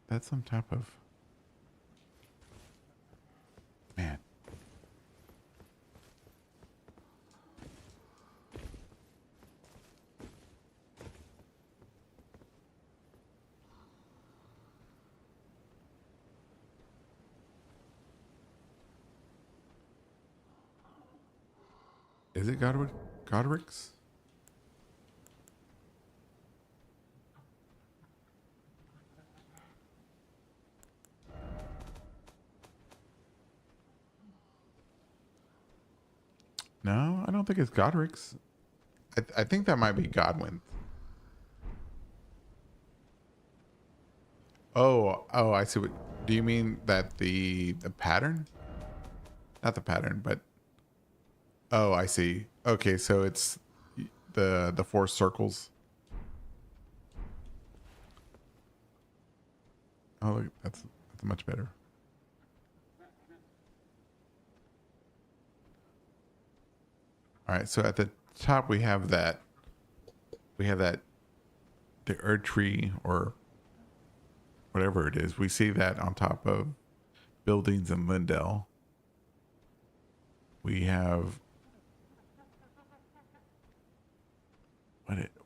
That's some type of... Man. Is it Godric's? No, I don't think it's Godric's. I think that might be Godwin. Oh, I see. What do you mean? That the pattern? Not the pattern, but... Oh, I see. Okay, so it's the 4 circles. Oh, look, that's much better. All right, so at the top we have that the Erd tree or whatever it is. We see that on top of buildings in Lindell. We have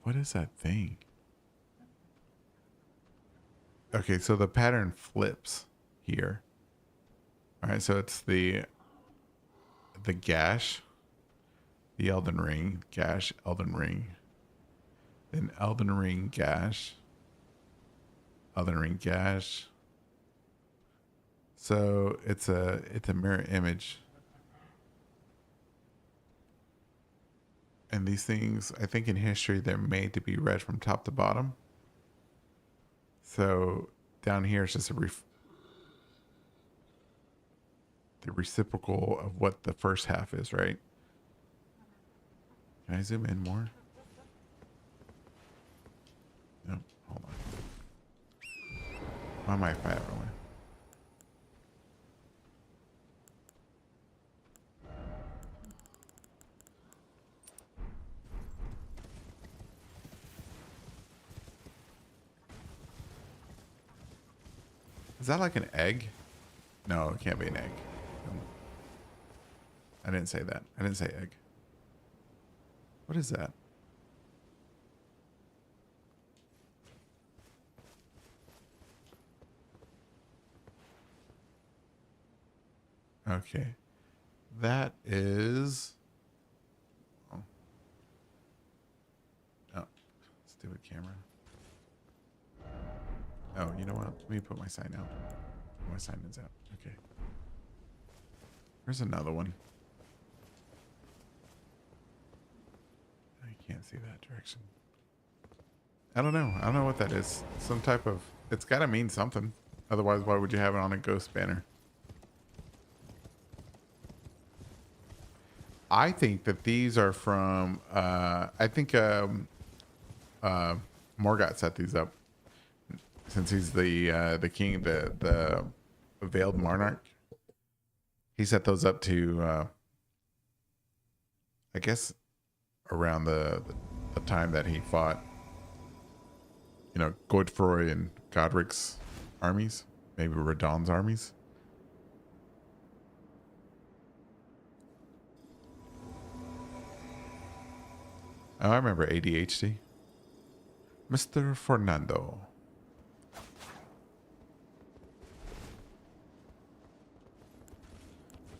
what is that thing? Okay, so the pattern flips here. All right, so it's the gash, the Elden Ring, gash, Elden Ring, then Elden Ring, gash, Elden Ring, gash. So it's a mirror image. And these things, I think in history, they're made to be read from top to bottom. So down here, it's just the reciprocal of what the first half is, right? Can I zoom in more? No, hold on. Why am I fat rolling? Is that like an egg? No, it can't be an egg. I didn't say that. I didn't say egg. What is that? Okay. That is... Oh. Oh. Stupid camera. Oh, you know what? Let me put my sign out. My sign is out. Okay. There's another one. I can't can't see that direction. I don't know. I don't know what that is. Some type of... It's got to mean something. Otherwise, why would you have it on a ghost banner? I think that these are from... I think Morgott set these up. Since he's the king, the veiled monarch. He set those up to... I guess around the time that he fought, you know, Godfroy and Godric's armies, maybe Radon's armies. Oh, I remember ADHD. Mr. Fernando.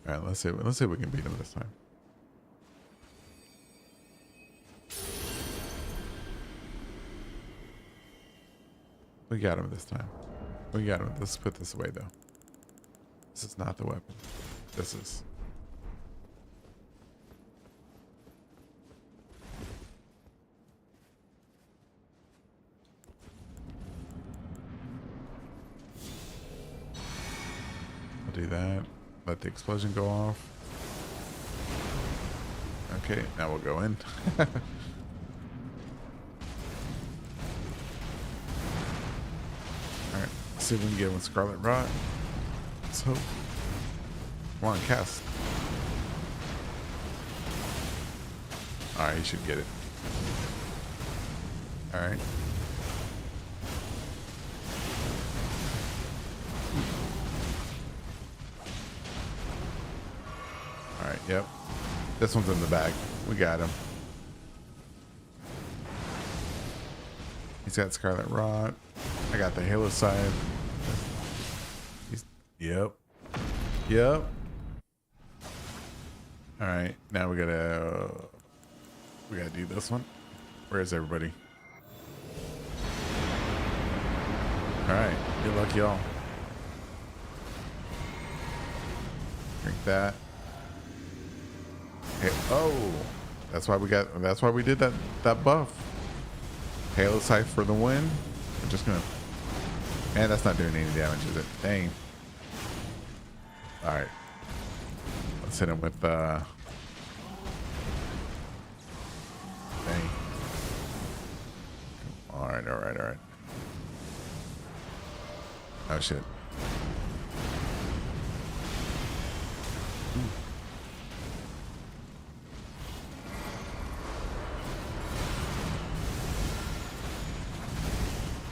All right, let's see if we can beat him this time. We got him this time. We got him. Let's put this away, though. This is not the weapon. This is. I'll do that. Let the explosion go off. Okay, now we'll go in. See if we can get with Scarlet Rot. Let's hope. Come on, cast. Alright, he should get it. Alright. Alright, yep. This one's in the bag. We got him. He's got Scarlet Rot. I got the Halo side. Yep. Yep. All right. Now we gotta do this one. Where is everybody? All right. Good luck, y'all. Drink that. Hey, oh, that's why we did that buff. Halo Scythe for the win. We're just gonna. Man, that's not doing any damage, is it? Dang. Alright. Let's hit him with dang. Alright. Oh shit.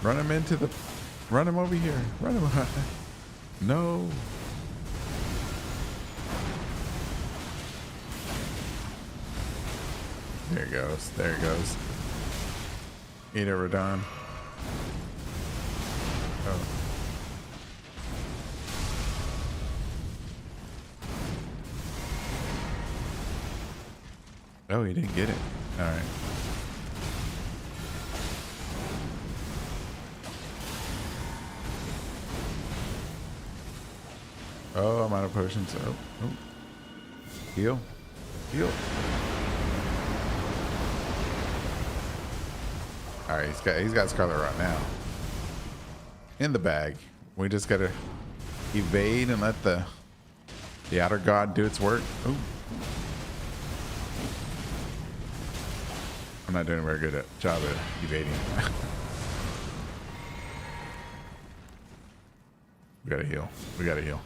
Run him over here. Run him. No. There he goes. There he goes. Eat it, Radon. Oh. Oh, he didn't get it. All right. Oh, I'm out of potions. Oh. Heal. Heal. All right, he's got Scarlet Rot now. In the bag. We just gotta evade and let the outer god do its work. Ooh. I'm not doing a very good job at evading. We gotta heal. We gotta heal.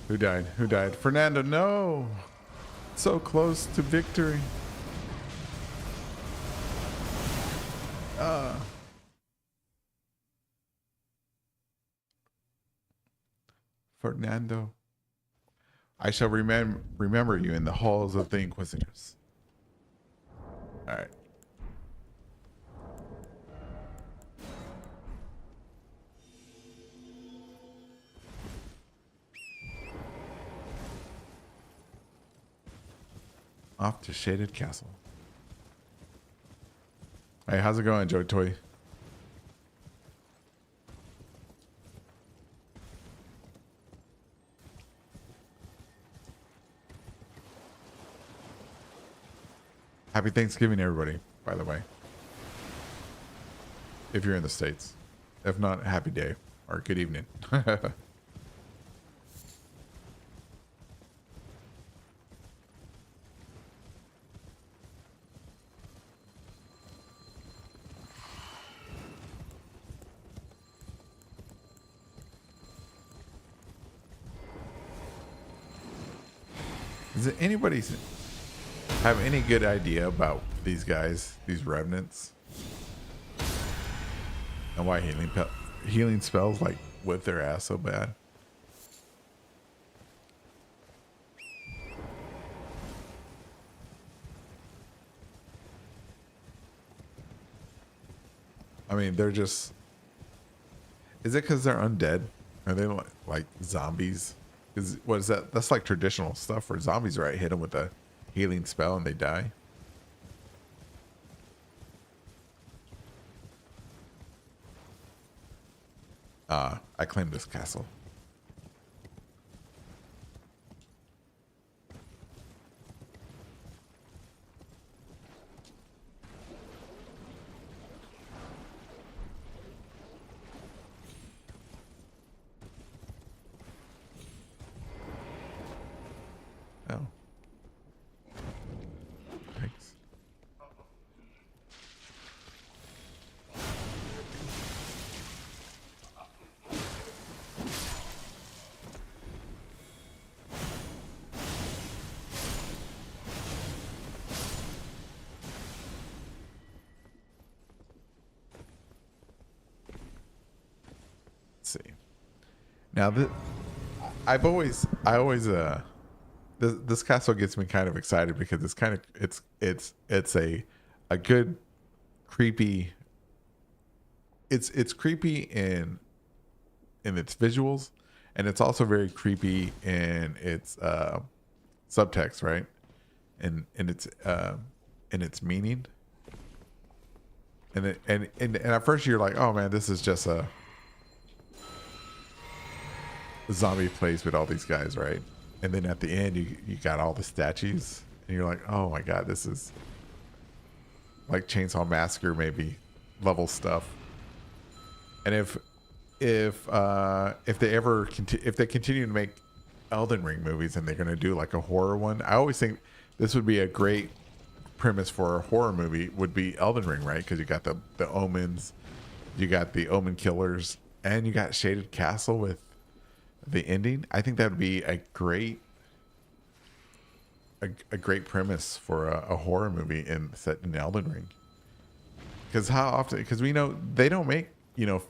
Who died? Who died? Fernando, no! So close to victory. Fernando. I shall remember you in the halls of the Inquisitors. All right. Off to Shaded Castle. Hey, how's it going, Joy Toy? Happy Thanksgiving, everybody, by the way. If you're in the States. If not, happy day or good evening. Does anybody have any good idea about these guys, these revenants? And why healing spells like whip their ass so bad? I mean, they're just... Is it because they're undead? Are they like zombies? Is what is that? That's like traditional stuff where zombies, right? Hit them with a healing spell and they die. I claim this castle. Oh. Thanks. Let's see. Now this castle gets me kind of excited because it's kind of it's a good creepy. It's creepy in its visuals, and it's also very creepy in its subtext, right? And in its meaning. And at first you're like, oh man, this is just a zombie place with all these guys, right? And then at the end you got all the statues and you're like, oh my god, this is like Chainsaw Massacre maybe level stuff. And if they continue to make Elden Ring movies and they're going to do like a horror one, I always think this would be a great premise for a horror movie would be Elden Ring, right? Because you got the omens, you got the omen killers, and you got Shaded Castle with the ending. I think that would be a great premise for a horror movie set in Elden Ring. Because how often? Because we know they don't make medieval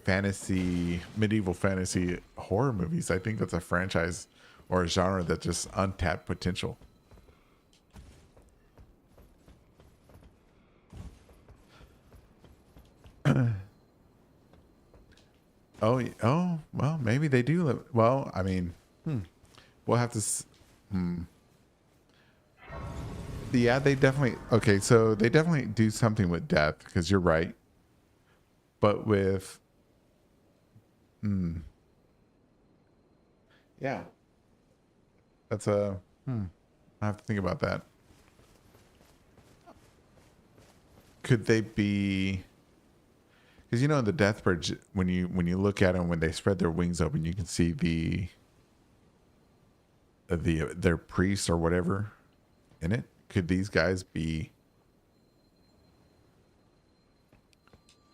fantasy horror movies. I think that's a franchise or a genre that just untapped potential. Oh, well, maybe they do live. Well, I mean, we'll have to. Yeah, they definitely. Okay, so they definitely do something with death because you're right. But with, yeah, that's a. I have to think about that. Could they be? Because in the death birds, when you look at them when they spread their wings open, you can see their priest or whatever in it. Could these guys be?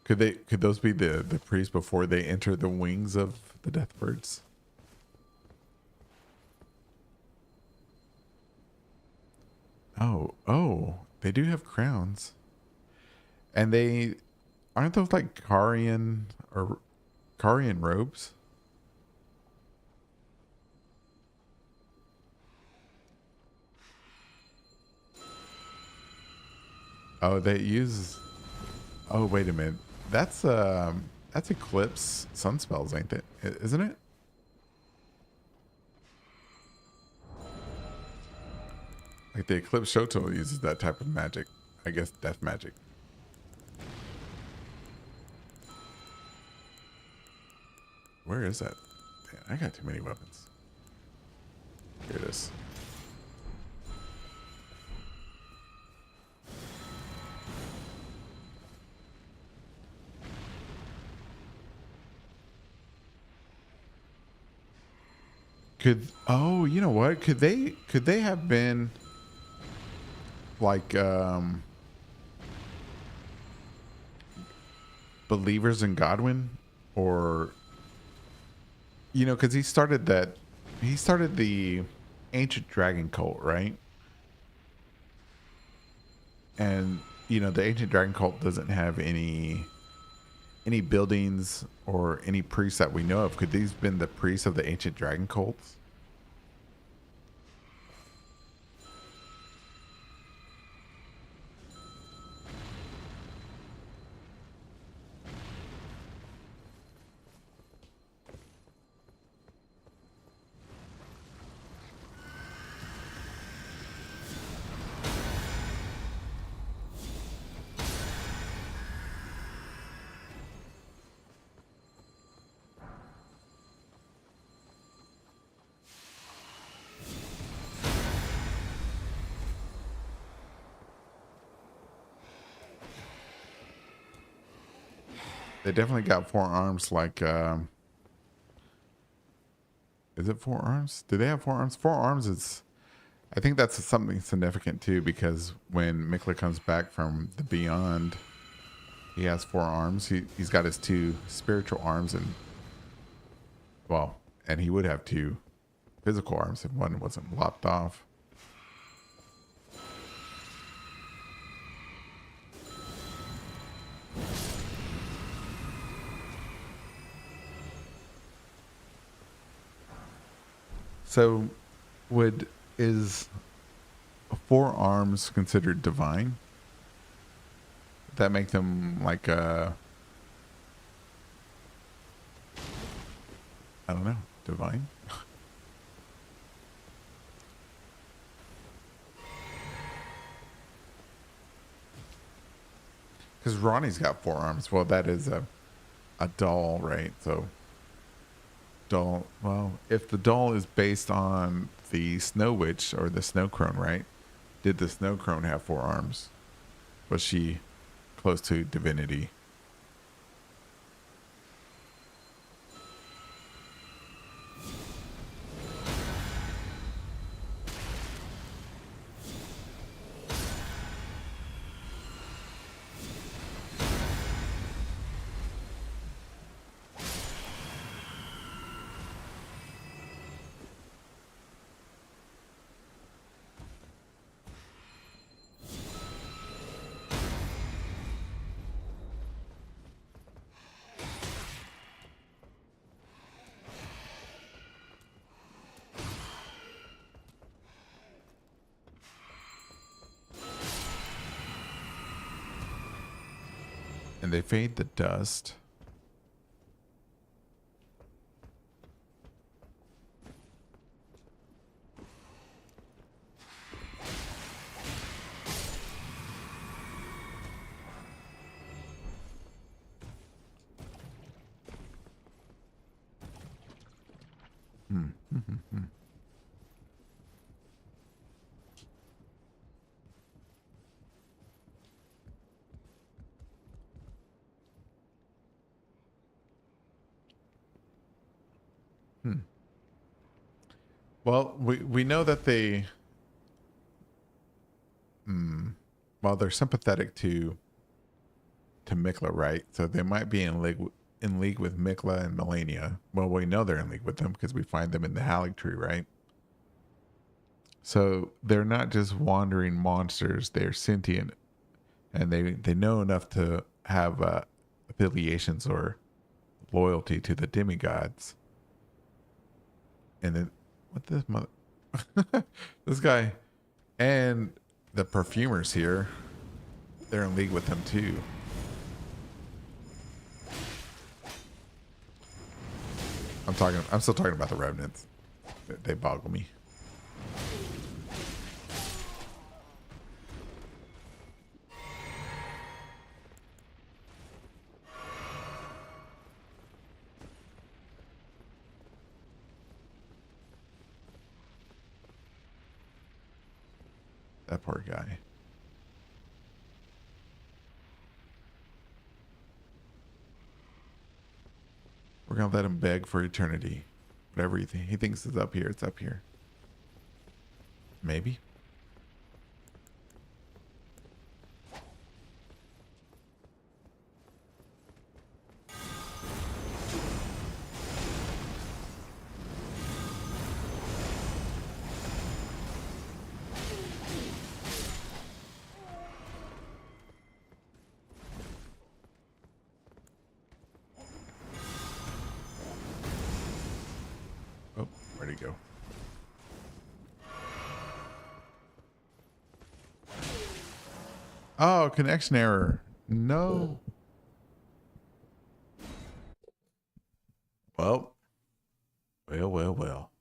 Could those be the priests before they enter the wings of the death birds? Oh, they do have crowns, and they. Aren't those like Karian robes? Oh, they use. Oh, wait a minute. That's Eclipse sun spells, ain't it? Isn't it? Like the Eclipse Shoto uses that type of magic. I guess death magic. Where is that? Man, I got too many weapons. Here it is. Oh, you know what? Could they have been like believers in Godwin, or because he started the ancient dragon cult, right? And the ancient dragon cult doesn't have any buildings or any priests that we know of. Could these been the priests of the ancient dragon cults? They definitely got four arms. Like, is it four arms? Do they have four arms? Four arms is, I think that's something significant too, because when Mikla comes back from the beyond, he has four arms. He's got his two spiritual arms, and and he would have two physical arms if one wasn't lopped off. So, is four arms considered divine? That make them like I don't know, divine? Because Ronnie's got four arms. Well, that is a doll, right? So doll. Well, if the doll is based on the Snow Witch or the Snow Crone, right? Did the Snow Crone have four arms? Was she close to divinity? And they fade the dust. Well, we know that they're sympathetic to Mikla, right? So they might be in league with Mikla and Melania. Well, we know they're in league with them because we find them in the Hallig tree, right? So they're not just wandering monsters; they're sentient, and they know enough to have affiliations or loyalty to the demigods. And then what this mother, this guy, and the perfumers here, they're in league with them too. I'm still talking about the revenants. They boggle me. That poor guy. We're gonna let him beg for eternity. Whatever he thinks is up here, it's up here. Maybe. Oh, where'd he go? Oh, connection error. No. Well. Well.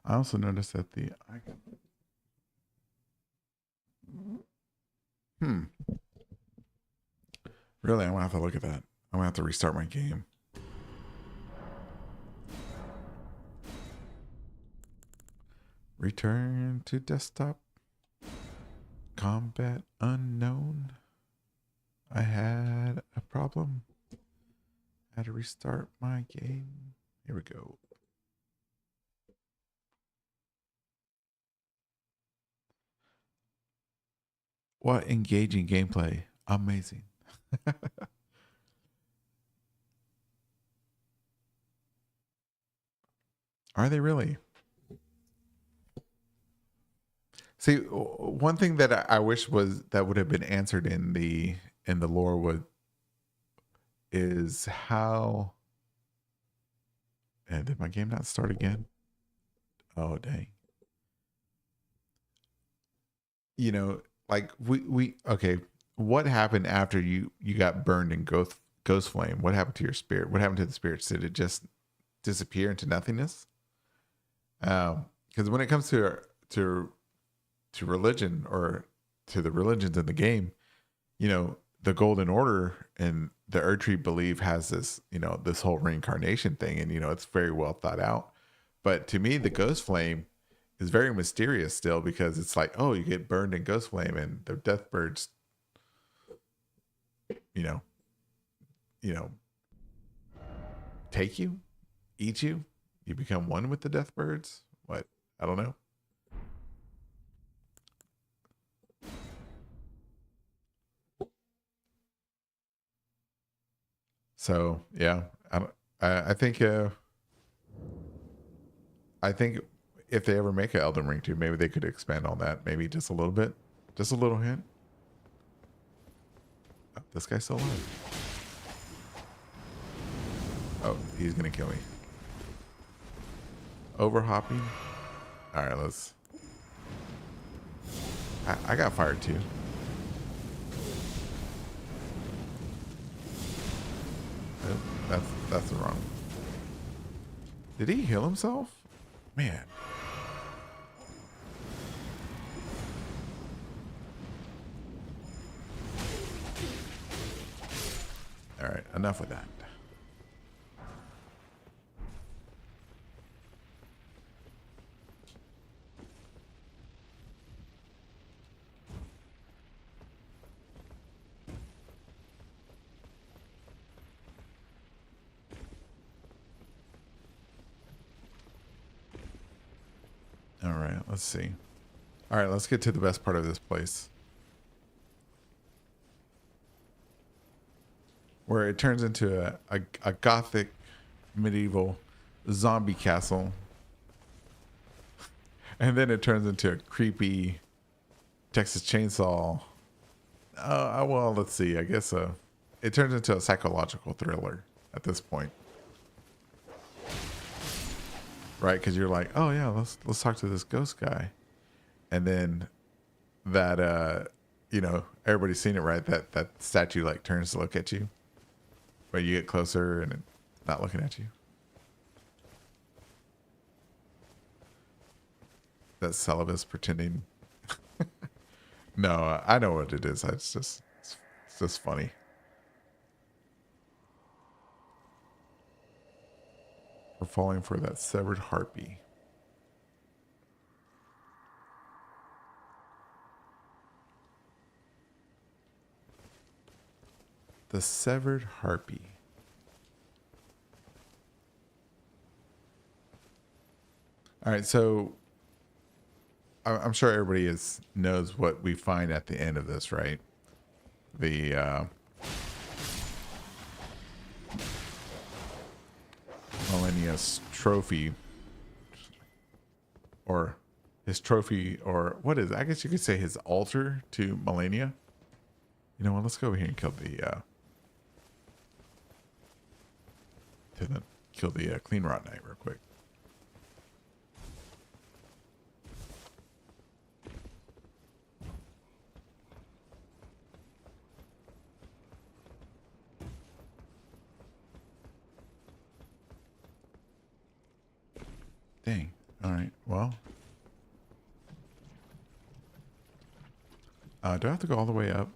I also noticed that the icon. Really, I'm gonna have to look at that. I'm gonna have to restart my game. Return to desktop. Combat unknown. I had a problem. Had to restart my game. Here we go. What engaging gameplay. Amazing. Are they really? See, one thing that I wish was that would have been answered in the lore is how. And did my game not start again? Oh dang. You know, like we okay. What happened after you got burned in ghost flame? What happened to your spirit? What happened to the spirits? Did it just disappear into nothingness? Because when it comes to religion or to the religions in the game, you know, the Golden Order and the Erdtree belief has this, you know, this whole reincarnation thing, and you know, it's very well thought out. But to me, the ghost flame is very mysterious still, because it's like, oh, you get burned in ghost flame and the death birds, you know, take you, eat you, you become one with the death birds. What? I don't know. So yeah, I think I think if they ever make an Elden Ring 2, maybe they could expand on that. Maybe just a little bit, just a little hint. Oh, this guy's still alive. Oh, he's gonna kill me. Overhopping. All right, let's. I got fired too. Oh, that's the wrong. Did he heal himself? Man. All right, enough with that. All right, let's see. All right, let's get to the best part of this place, where it turns into a gothic medieval zombie castle, and then it turns into a creepy Texas Chainsaw. Well, let's see. I guess it turns into a psychological thriller at this point, right? Because you're like, oh yeah, let's talk to this ghost guy, and then that you know, everybody's seen it, right? That statue like turns to look at you, but you get closer and it's not looking at you. That Celibus pretending. No, I know what it is. It's just funny. We're falling for that severed harpy. The severed harpy. All right, so I'm sure everybody knows what we find at the end of this, right? The Millennia's trophy, or his trophy, or what is it? I guess you could say his altar to Millennia. You know what? Let's go over here and kill the Clean Rot Knight real quick. Dang. All right. Well, do I have to go all the way up?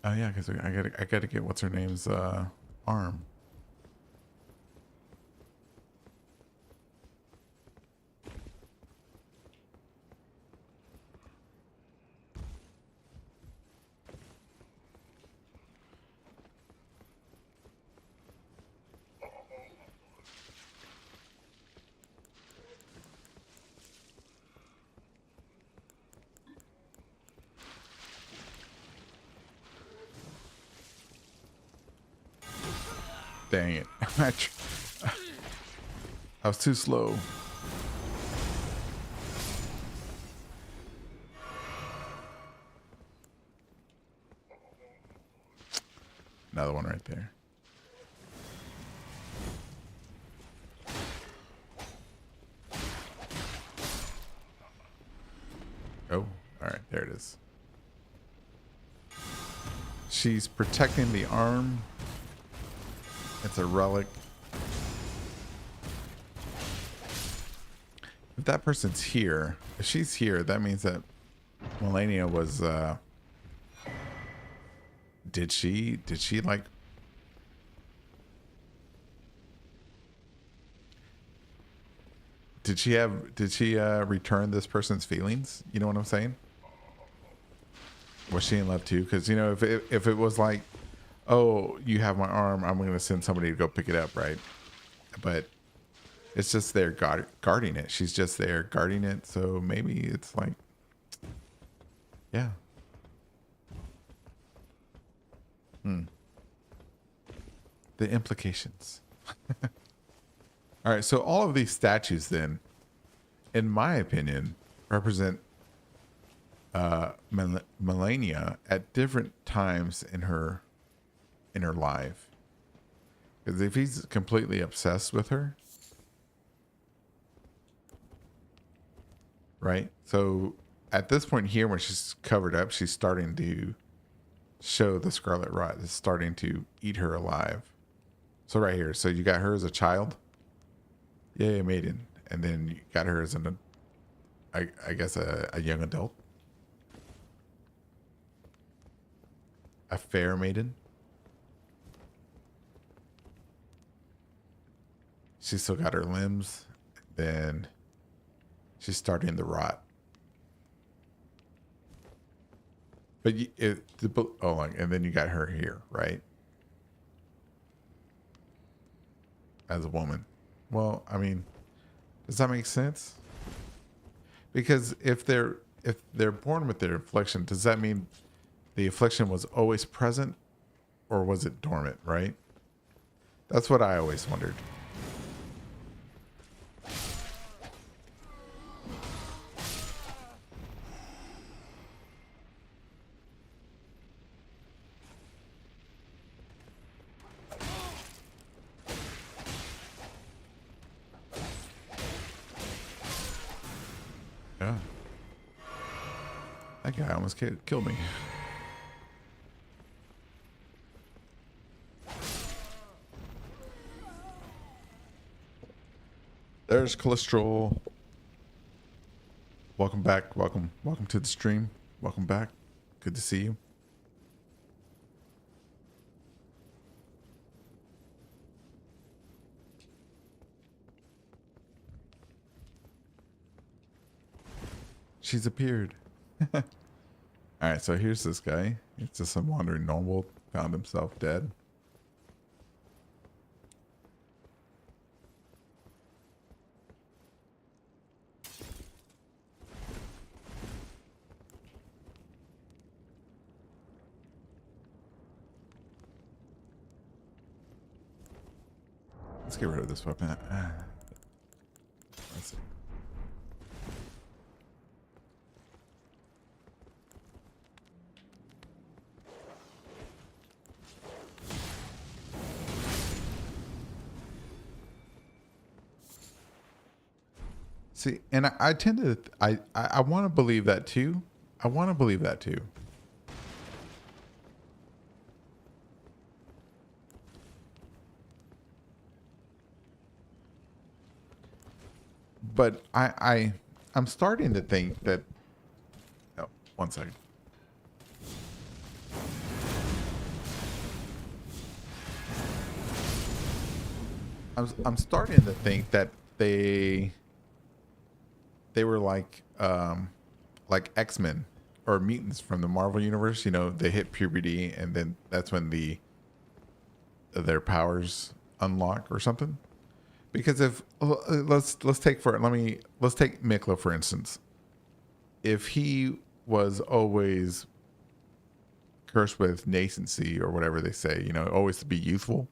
Oh yeah, because I gotta get what's her name's arm. Dang it. I was too slow. Another one right there. Oh, all right, there it is. She's protecting the arm. It's a relic. If that person's here, if she's here, that means that Melania was, did she like, did she return this person's feelings? You know what I'm saying? Was she in love too? Because, you know, if it was like, oh, you have my arm, I'm going to send somebody to go pick it up, right? But it's just there guarding it. She's just there guarding it. So maybe it's like, yeah. The implications. All right. So all of these statues then, in my opinion, represent Melania at different times in her life. Because if he's completely obsessed with her, right? So at this point here, when she's covered up, she's starting to show the Scarlet Rot. It's starting to eat her alive. So right here, so you got her as a child, yeah, maiden, and then you got her as I guess a young adult, a fair maiden. She's still got her limbs. Then she's starting the rot. But and then you got her here, right? As a woman. Well, I mean, does that make sense? Because if they're born with their affliction, does that mean the affliction was always present, or was it dormant, right? That's what I always wondered. Yeah. That guy almost killed me. There's cholesterol. Welcome back. Welcome to the stream. Welcome back. Good to see you. She's appeared. All right, so here's this guy. He's just some wandering noble. Found himself dead. Let's get rid of this weapon. Let's see. See, and I tend to, I want to believe that too. I want to believe that too. But I'm starting to think that. Oh, one second. I'm starting to think that they were like X-Men or mutants from the Marvel universe. You know, they hit puberty and then that's when their powers unlock or something. Because if let's take Mikla for instance. If he was always cursed with nascency or whatever they say, you know, always to be youthful,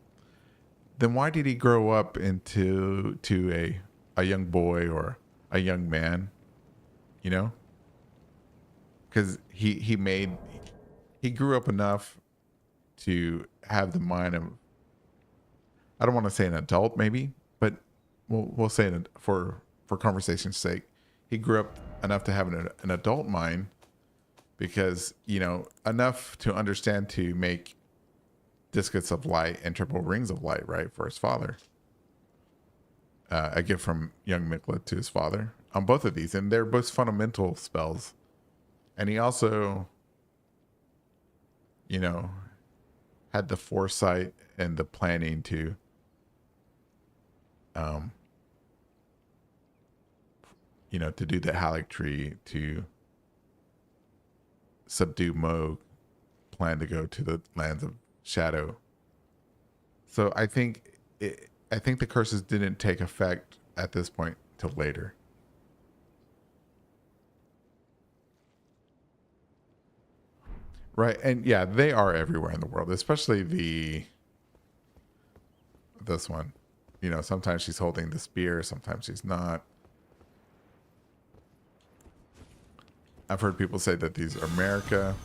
then why did he grow up into a young boy or a young man? You know, because he grew up enough to have the mind of, I don't want to say an adult maybe, but we'll say it for conversation's sake. He grew up enough to have an adult mind because, you know, enough to understand to make discus of light and triple rings of light, right, for his father. A gift from young Mikla to his father on both of these. And they're both fundamental spells. And he also, you know, had the foresight and the planning to you know, to do the Halleck tree, to subdue Moog, plan to go to the lands of shadow. So I think the curses didn't take effect at this point till later. Right, and yeah, they are everywhere in the world, especially this one. You know, sometimes she's holding the spear, sometimes she's not. I've heard people say that these are America.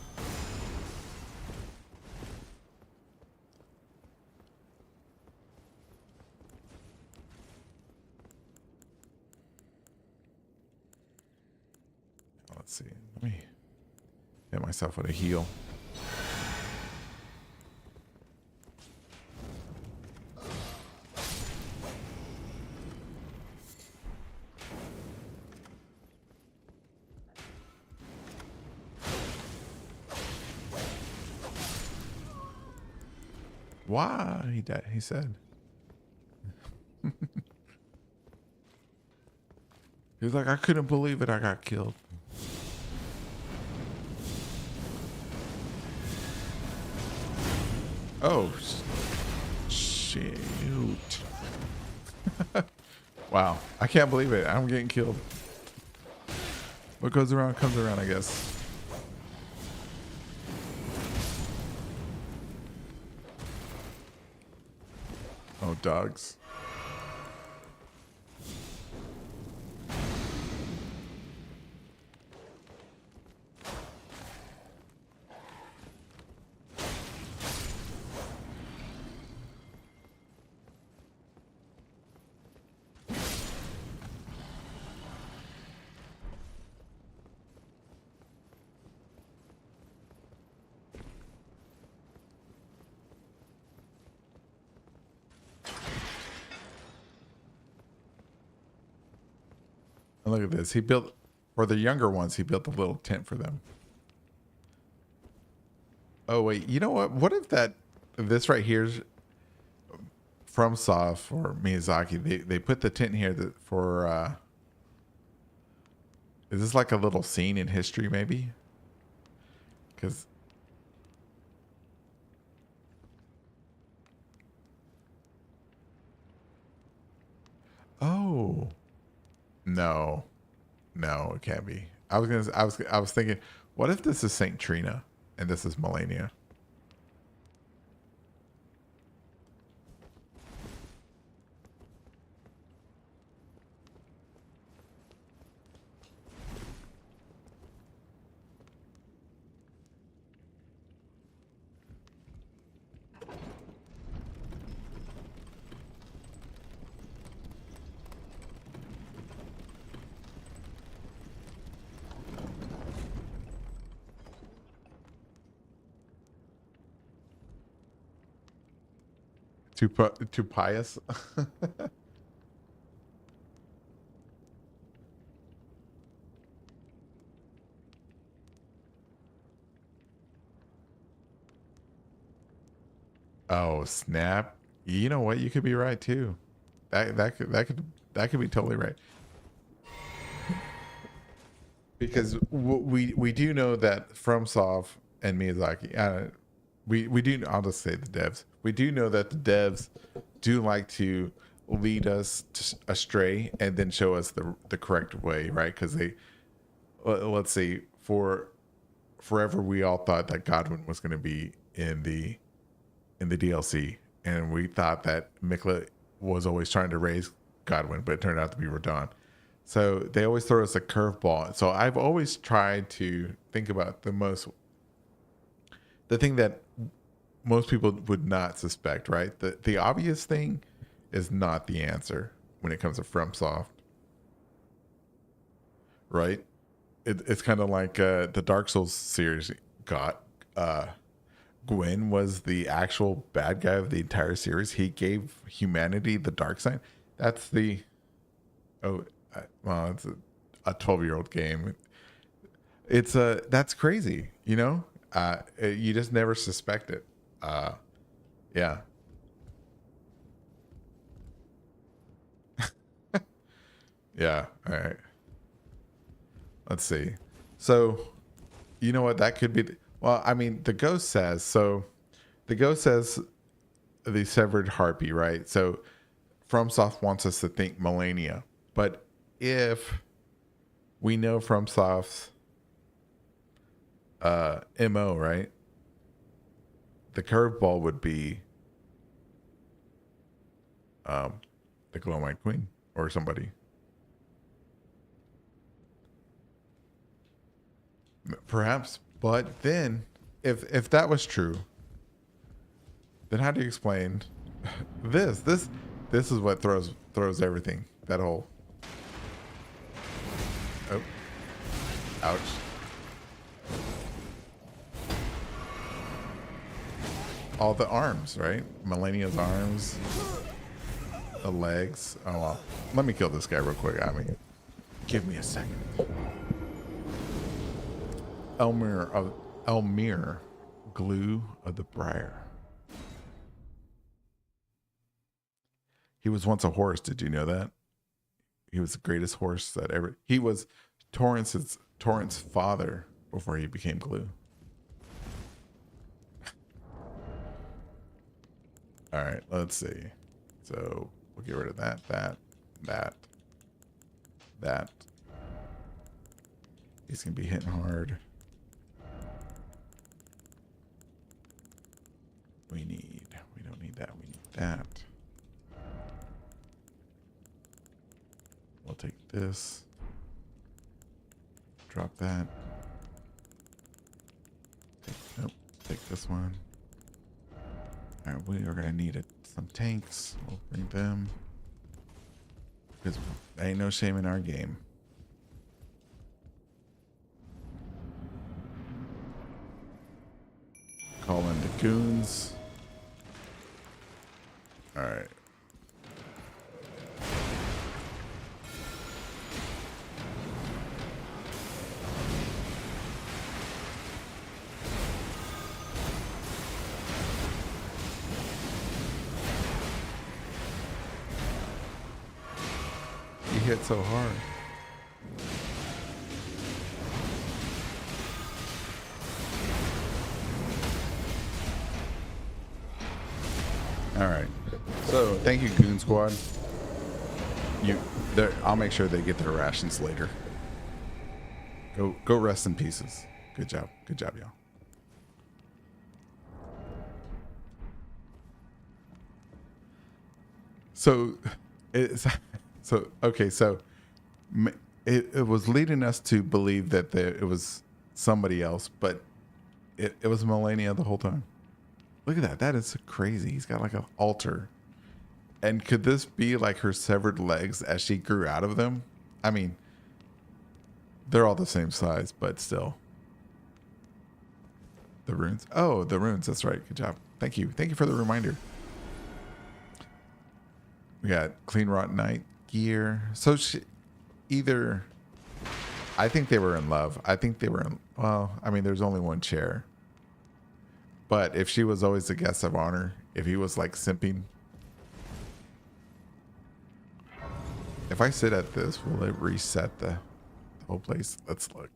Let's see. Let me hit myself with a heal. Why? He died. He said. He was like, I couldn't believe it. I got killed. Oh, shoot. Wow. I can't believe it. I'm getting killed. What goes around comes around, I guess. Oh, dogs. And look at this. He built, for the younger ones, he built a little tent for them. Oh, wait. You know what? What if this right here's from Soft or Miyazaki? They put the tent here for Is this like a little scene in history, maybe? Because oh no, no, it can't be. I was thinking, what if this is Saint Trina and this is Melania? Too pious. Oh snap! You know what? You could be right too. That could be totally right. Because we do know that FromSoft and Miyazaki, we do. I'll just say the devs. We do know that the devs do like to lead us astray and then show us the correct way, right? Because they, let's see, for forever we all thought that Godwin was going to be in the DLC, and we thought that Mikla was always trying to raise Godwin, but it turned out to be Radon. So they always throw us a curveball. So I've always tried to think about the thing that most people would not suspect, right? The obvious thing is not the answer when it comes to FromSoft, right? It's kind of like the Dark Souls series got. Gwyn was the actual bad guy of the entire series. He gave humanity the dark side. That's the well, it's a 12-year-old game. It's that's crazy, you know. You just never suspect it. Yeah. Yeah. All right. Let's see. So, you know what? That could be. Well, I mean, the ghost says so. The ghost says the severed harpy, right? So, FromSoft wants us to think Melania, but if we know FromSoft's MO, right? The curveball would be the Glowmine Queen or somebody. Perhaps, but then if that was true, then how do you explain this? This is what throws everything. That whole oh, ouch. All the arms, right? Melania's arms, the legs. Oh well, let me kill this guy real quick. I mean, give me a second. Elmir, glue of the briar. He was once a horse. Did you know that? He was the greatest horse that ever. He was Torrance's father before he became glue. All right, let's see. So we'll get rid of that. He's gonna be hitting hard. We don't need that. We need that. We'll take this. Drop that. Take this one. All right, we are gonna need some tanks. We'll bring them because ain't no shame in our game. Call in the goons. All right. He hit so hard. Thank you, Goon Squad. I'll make sure they get their rations later. Go rest in pieces. Good job, y'all. So, it's okay. So, it was leading us to believe that it was somebody else, but it was Melania the whole time. Look at that. That is crazy. He's got like an altar. And could this be like her severed legs as she grew out of them? I mean, they're all the same size, but still. The runes. Oh, the runes. That's right. Good job. Thank you. Thank you for the reminder. We got clean wrought night gear. So I think they were in love. I think they were well, I mean, there's only one chair. But if she was always the guest of honor, if he was like simping. If I sit at this, will it reset the whole place? Let's look.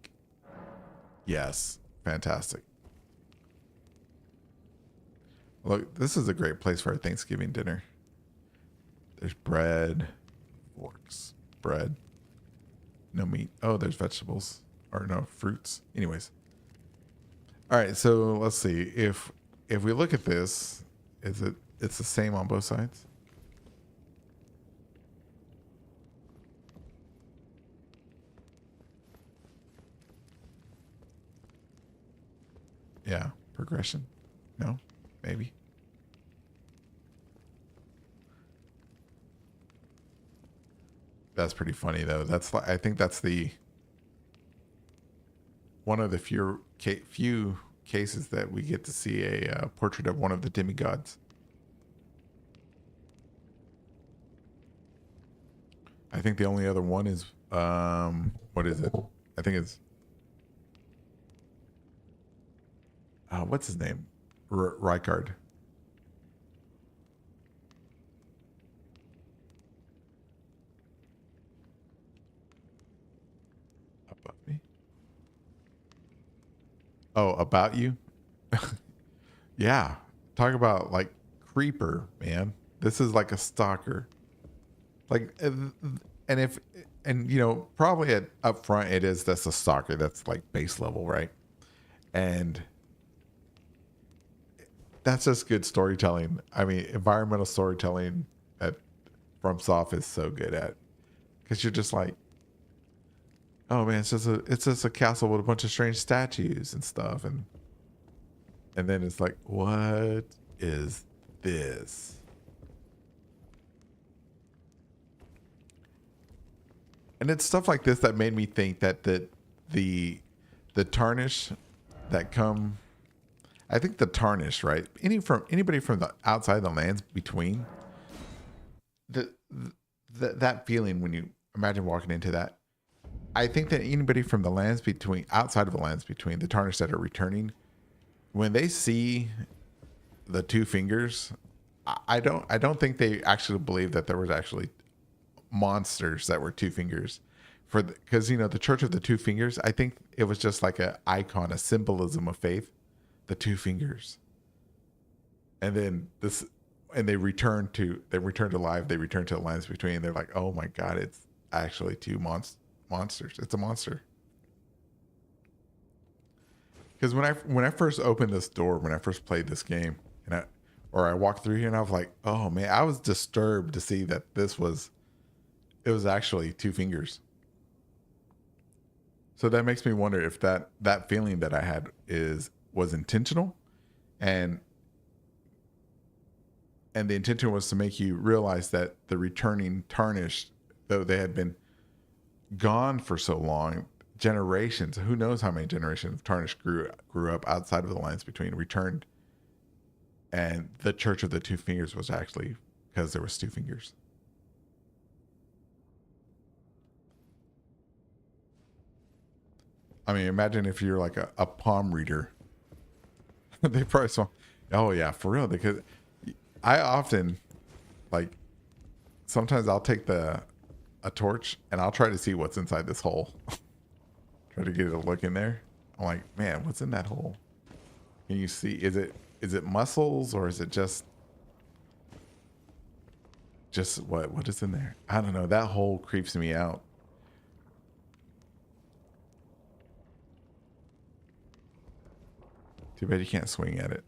Yes. Fantastic. Look, this is a great place for a Thanksgiving dinner. There's bread, forks, bread, no meat. Oh, there's vegetables or no fruits. Anyways. All right. So let's see if we look at this, it's the same on both sides. Yeah, progression. No, maybe. That's pretty funny though. I think that's one of the few cases that we get to see a portrait of one of the demigods. I think the only other one is what is it? I think it's what's his name? Rykard. About me? Oh, about you? Yeah. Talk about like creeper, man. This is like a stalker. Like, and you know, probably up front that's a stalker. That's like base level, right? And that's just good storytelling. I mean, environmental storytelling that FromSoft is so good at, because you're just like, oh man, it's just a castle with a bunch of strange statues and stuff, and then it's like, what is this? And it's stuff like this that made me think that the tarnish that come. I think the tarnish, right? Anybody from the outside the lands between, that feeling when you imagine walking into that. I think that anybody from the lands between, outside of the lands between, the tarnish that are returning, when they see the two fingers, I don't think they actually believe that there was actually monsters that were two fingers, because you know the Church of the Two Fingers. I think it was just like an icon, a symbolism of faith. The two fingers, and then this, and they return to life. They return to the lands between. They're like, oh my god, it's actually two monsters. It's a monster. Because when I first opened this door, when I first played this game, and I walked through here, and I was like, oh man, I was disturbed to see that it was actually two fingers. So that makes me wonder if that feeling that I had was intentional, and the intention was to make you realize that the returning tarnished, though they had been gone for so long, generations, who knows how many generations of tarnished grew up outside of the lines between, returned, and the Church of the Two Fingers was actually because there was two fingers. I mean, imagine if you're like a palm reader. They probably saw, oh yeah, for real. Because I often, like, sometimes I'll take a torch and I'll try to see what's inside this hole. Try to get a look in there. I'm like, man, what's in that hole? Can you see? Is it muscles, or is it just? Just what is in there? I don't know. That hole creeps me out. Too bad you can't swing at it.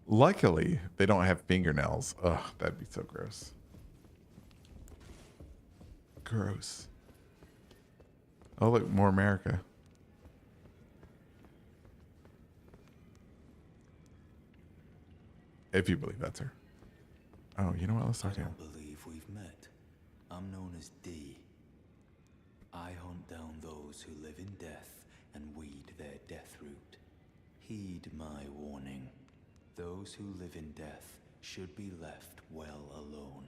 Luckily, they don't have fingernails. Ugh, that'd be so gross. Gross. Oh, look, more America. If you believe that's her. Oh, you know what? Let's I talk to him. don't believe we've met. I'm known as D. I hunt down those who live in death and weed their death root. Heed my warning. Those who live in death should be left well alone.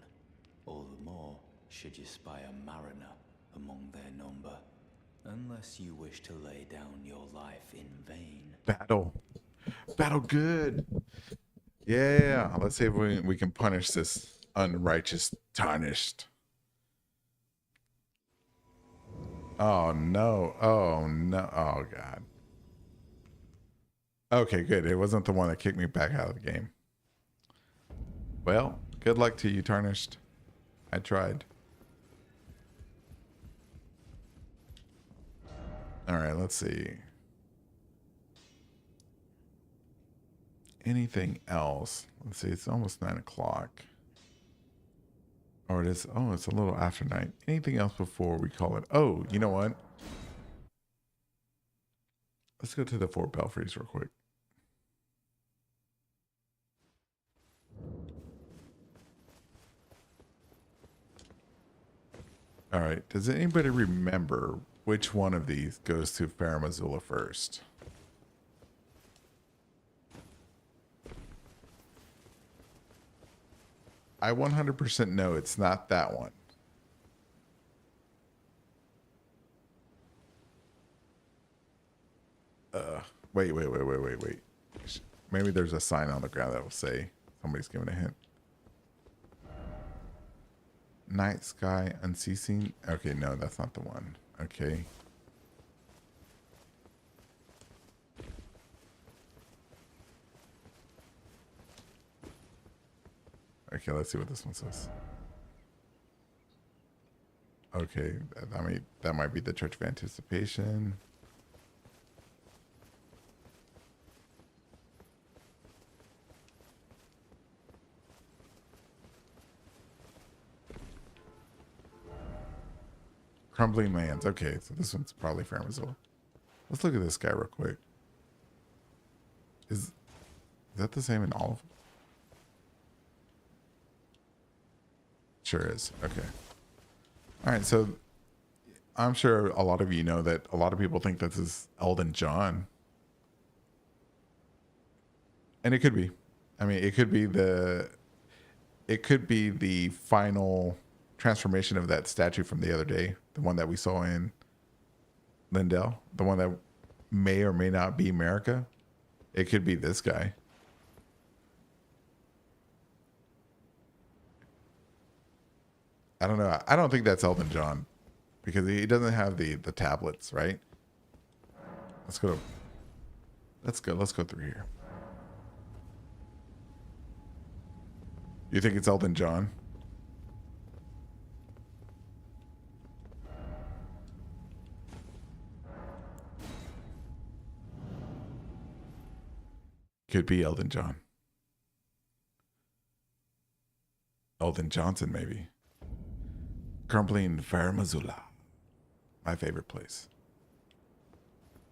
All the more should you spy a mariner among their number. Unless you wish to lay down your life in vain. Battle. Battle good. Yeah. Let's see if we can punish this unrighteous tarnished. Oh, no. Oh, no. Oh, God. Okay, good. It wasn't the one that kicked me back out of the game. Well, good luck to you, tarnished. I tried. All right, let's see. Anything else? Let's see. It's almost 9 o'clock. Or it is. Oh, it's a little after night. Anything else before we call it? Oh, you know what? Let's go to the Fort Belfries real quick. All right. Does anybody remember which one of these goes to Farum Azula first? I 100% know it's not that one. Wait. Maybe there's a sign on the ground that will say somebody's giving a hint. Night sky unceasing. Okay, no, that's not the one. Okay. Okay, let's see what this one says. Okay, that might be the Church of Anticipation. Crumbling lands. Okay, so this one's probably Farum Azula. Let's look at this guy real quick. Is that the same in all of them? Sure is. Okay. All right, so I'm sure a lot of you know that a lot of people think this is Elden John. And it could be. I mean, it could be the final transformation of that statue from the other day, the one that we saw in Lindell, the one that may or may not be America. It could be this guy. I don't know. I don't think that's Elton John because he doesn't have the tablets, right? Let's go through here. You think it's Elton John? Could be Elton John. Elton Johnson, maybe. Crumbling Farum Azula. My favorite place.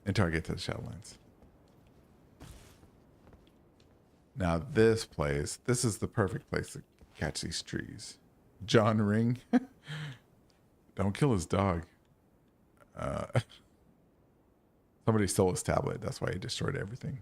Until I get to the Shadowlands. Now this place, this is the perfect place to catch these trees. John Ring. Don't kill his dog. Somebody stole his tablet. That's why he destroyed everything.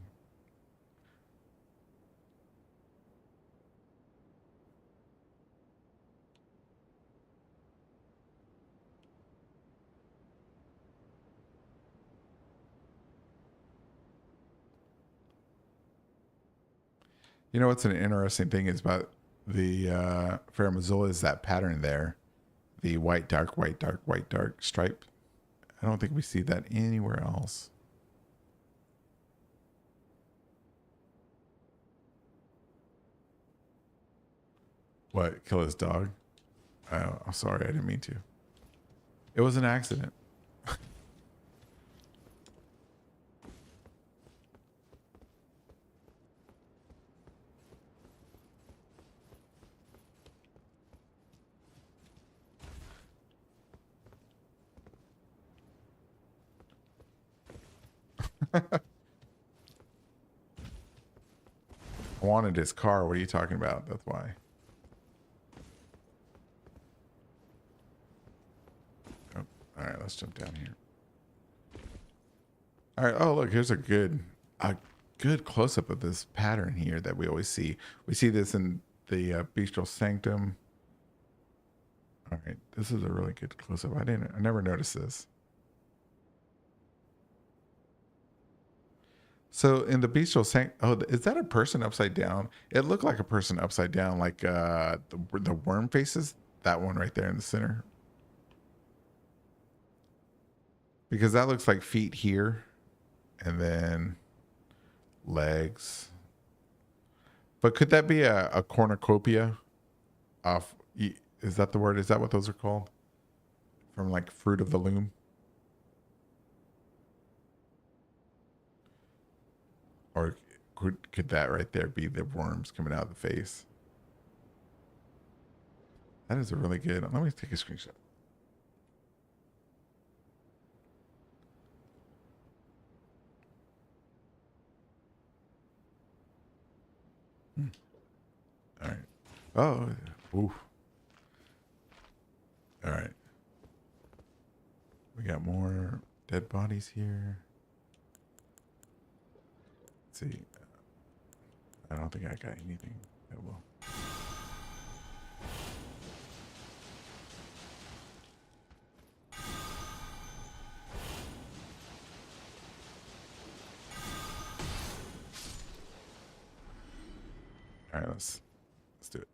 You know what's an interesting thing is about the Farum Azula is that pattern there. The white, dark, white, dark, white, dark stripe. I don't think we see that anywhere else. What? Kill his dog? Oh, I'm sorry. I didn't mean to. It was an accident. I wanted his car. What are you talking about? That's why. Oh, all right, let's jump down here. All right. Oh, look, here's a good close up of this pattern here that we always see. We see this in the Bestial Sanctum. All right, this is a really good close up. I never noticed this. So in the Bestial Sanctum, oh, is that a person upside down? It looked like a person upside down, like the worm faces. That one right there in the center. Because that looks like feet here, and then legs. But could that be a cornucopia? Off, is that the word? Is that what those are called? From like Fruit of the Loom. Or could that right there be the worms coming out of the face? That is a really good. Let me take a screenshot. All right. Oh, ooh. All right. We got more dead bodies here. Let's see. I don't think I got anything that will. All right, let's do it.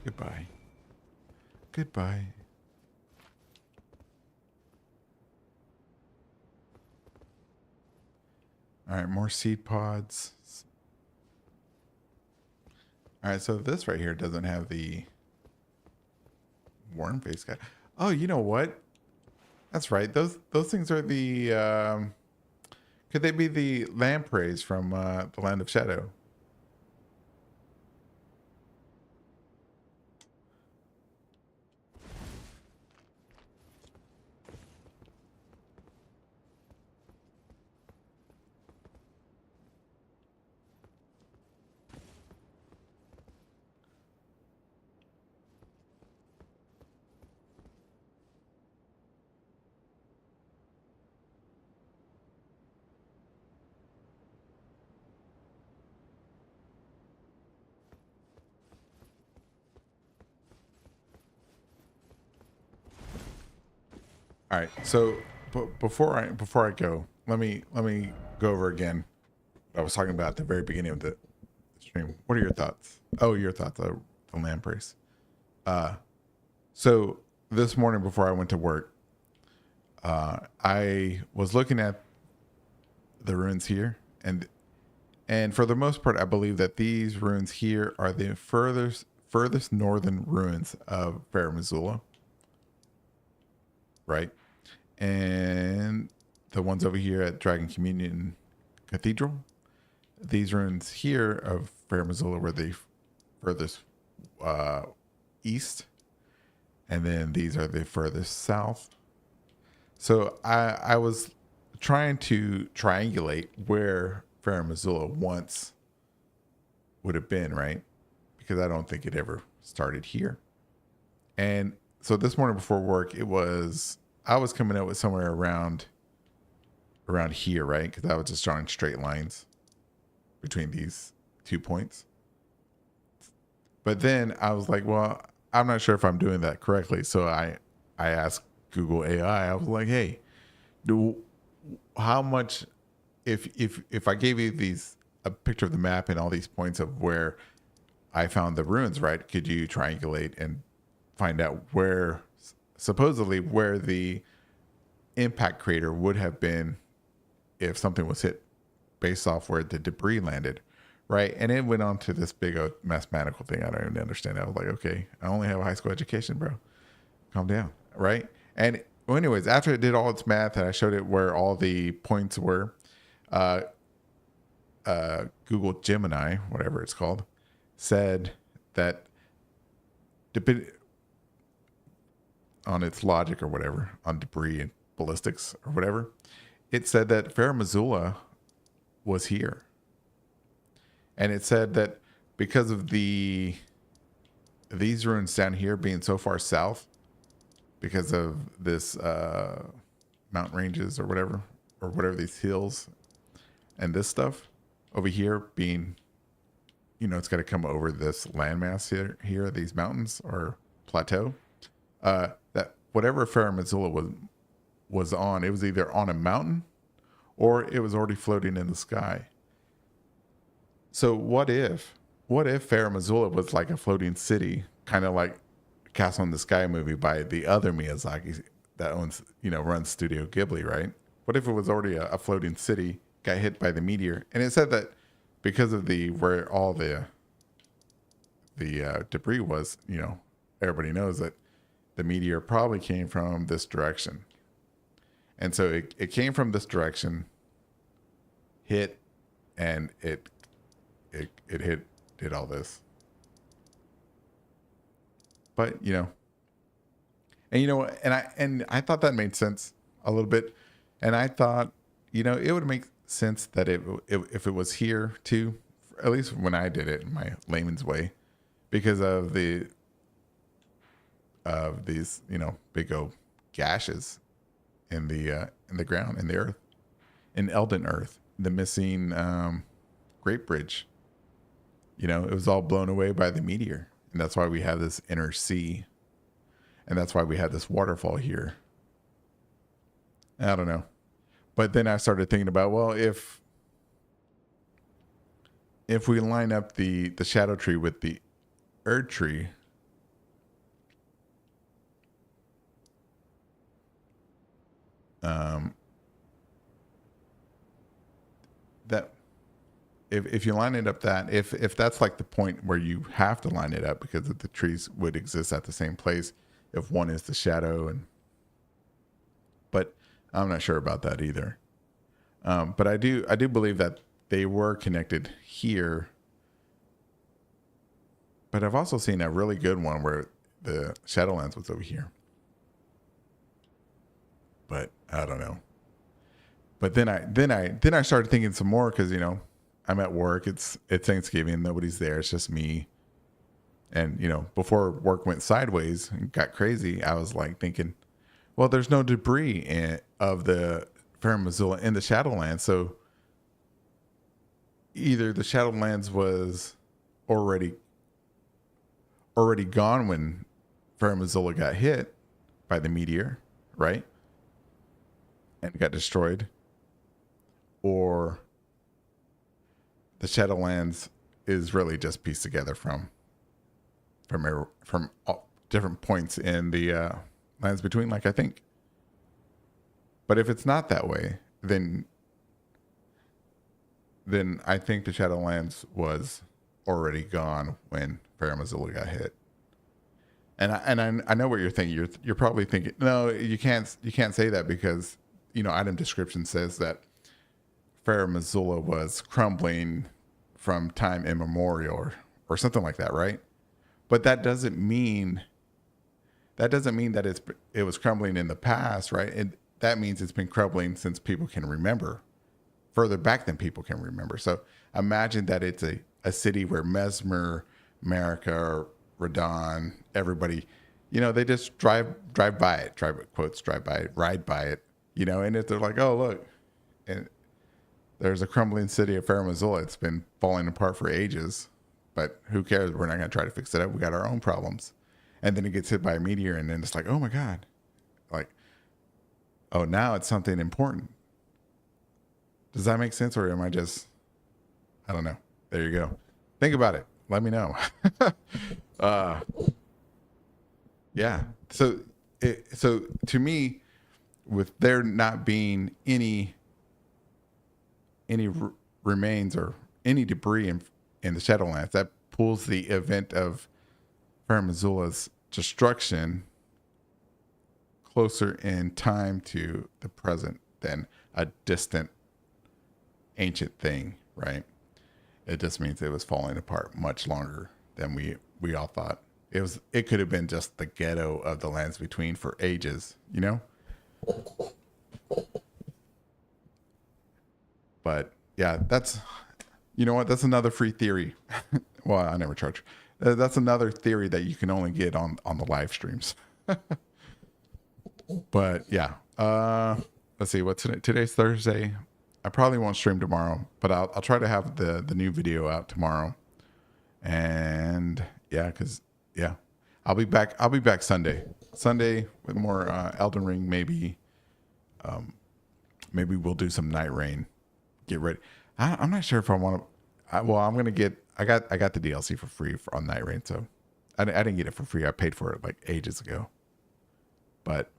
Goodbye. Goodbye. All right, more seed pods. All right, so this right here doesn't have the worm face guy. Oh, you know what? That's right. Those things are the could they be the lampreys from the Land of Shadow? All right. So before I go, let me go over again what I was talking about at the very beginning of the stream. What are your thoughts? Oh, your thoughts on the lampreys. So this morning before I went to work, I was looking at the ruins here, and for the most part, I believe that these ruins here are the furthest northern ruins of Fair Missoula. Right? And the ones over here at Dragon Communion Cathedral, these ruins here of Fair Missoula were the furthest east, and then these are the furthest south. So I was trying to triangulate where Fair Missoula once would have been, right? Because I don't think it ever started here. And so this morning before work, I was coming up with somewhere around here, right? Because I was just drawing straight lines between these 2 points. But then I was like, well, I'm not sure if I'm doing that correctly. So I asked Google AI. I was like, hey, how much if I gave you a picture of the map and all these points of where I found the ruins, right? Could you triangulate and find out supposedly where the impact crater would have been if something was hit based off where the debris landed, right? And it went on to this big mathematical thing. I don't even understand. I was like, okay, I only have a high school education, bro. Calm down, right? And well, anyways, after it did all its math and I showed it where all the points were, Google Gemini, whatever it's called, said that on its logic or whatever, on debris and ballistics or whatever, it said that Farah Missoula was here. And it said that because of these ruins down here being so far south, because of this mountain ranges or whatever these hills and this stuff over here being, it's got to come over this landmass here, these mountains or plateau, that whatever Farah Missoula was on, it was either on a mountain or it was already floating in the sky. So what if Farah Missoula was like a floating city, kind of like Castle in the Sky movie by the other Miyazaki that runs Studio Ghibli, right? What if it was already a floating city, got hit by the meteor, and it said that because of where all the debris was, everybody knows that the meteor probably came from this direction, and so it came from this direction, hit, and it did all this. But and I thought that made sense a little bit, and I thought it would make sense that if it was here too, at least when I did it in my layman's way, because of these big old gashes in the ground, in the earth, in Elden Earth, the missing Great Bridge. It was all blown away by the meteor. And that's why we have this inner sea. And that's why we had this waterfall here. I don't know. But then I started thinking about, well, if we line up the shadow tree with the Erd tree, that if you line it up if that's like the point where you have to line it up because the trees would exist at the same place if one is the shadow, but I'm not sure about that either. But I do believe that they were connected here. But I've also seen a really good one where the Shadowlands was over here. But I don't know. But then I started thinking some more because I'm at work. It's Thanksgiving. Nobody's there. It's just me. And before work went sideways and got crazy, I was like thinking, well, there's no debris of the Farah Missoula in the Shadowlands, so either the Shadowlands was already gone when Farah Missoula got hit by the meteor, right? And got destroyed, or the Shadowlands is really just pieced together from all different points in the lands between, like I think. But if it's not that way, then I think the Shadowlands was already gone when Farah Missoula got hit. And I know what you're thinking. You're probably thinking, no, you can't say that because item description says that Farah Missoula was crumbling from time immemorial or something like that, right? But that doesn't mean that it was crumbling in the past, right? That means it's been crumbling since people can remember, further back than people can remember. So imagine that it's a city where Mesmer, Marika, Radon, everybody, they just drive by it, ride by it, and if they're like, oh, look, and there's a crumbling city of Farah Missoula. It's been falling apart for ages, but who cares? We're not going to try to fix it up. We got our own problems. And then it gets hit by a meteor, and then it's like, oh my God. Like, oh, now it's something important Does that make sense, or am I just? I don't know. There you go. Think about it. Let me know. Yeah. So to me, with there not being any remains or any debris in the Shadowlands, that pulls the event of Farum Azula's destruction closer in time to the present than a distant ancient thing, right? It just means it was falling apart much longer than we all thought. It could have been just the ghetto of the lands between for ages, you know? But yeah, you know what? That's another free theory. Well, I never charge. That's another theory that you can only get on the live streams. But yeah, let's see. What's today? Today's Thursday. I probably won't stream tomorrow, but I'll try to have the new video out tomorrow. And yeah, I'll be back Sunday. Sunday with more Elden Ring. Maybe we'll do some Night Rain. Get ready. I'm not sure if I want to. Well, I'm gonna get. I got the DLC for free on Night Rain, so I didn't get it for free. I paid for it like ages ago. But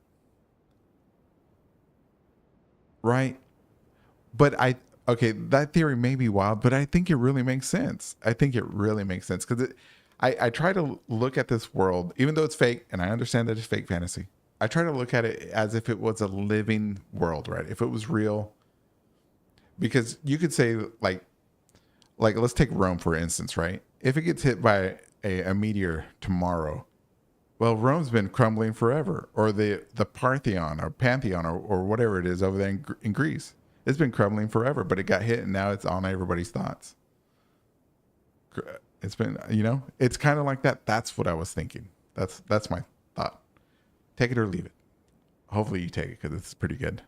right. But okay, that theory may be wild, but I think it really makes sense. I think it really makes sense because I try to look at this world, even though it's fake, and I understand that it's fake fantasy. I try to look at it as if it was a living world, right? If it was real, because you could say like let's take Rome for instance, right? If it gets hit by a meteor tomorrow, well, Rome's been crumbling forever, or the Parthenon or Pantheon or whatever it is over there in Greece. It's been crumbling forever, but it got hit and now it's on everybody's thoughts. It's been, it's kind of like that. That's what I was thinking. That's my thought. Take it or leave it. Hopefully you take it because it's pretty good.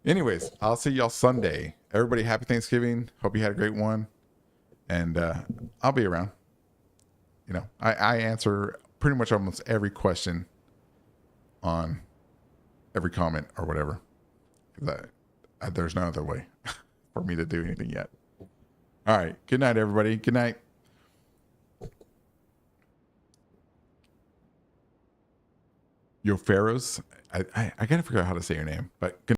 Anyways, I'll see y'all Sunday. Everybody, happy Thanksgiving. Hope you had a great one. And I'll be around. I answer pretty much almost every question on every comment or whatever. There's no other way for me to do anything yet. All right. Good night, everybody. Good night. Yo, Pharaohs. I gotta figure out how to say your name, but good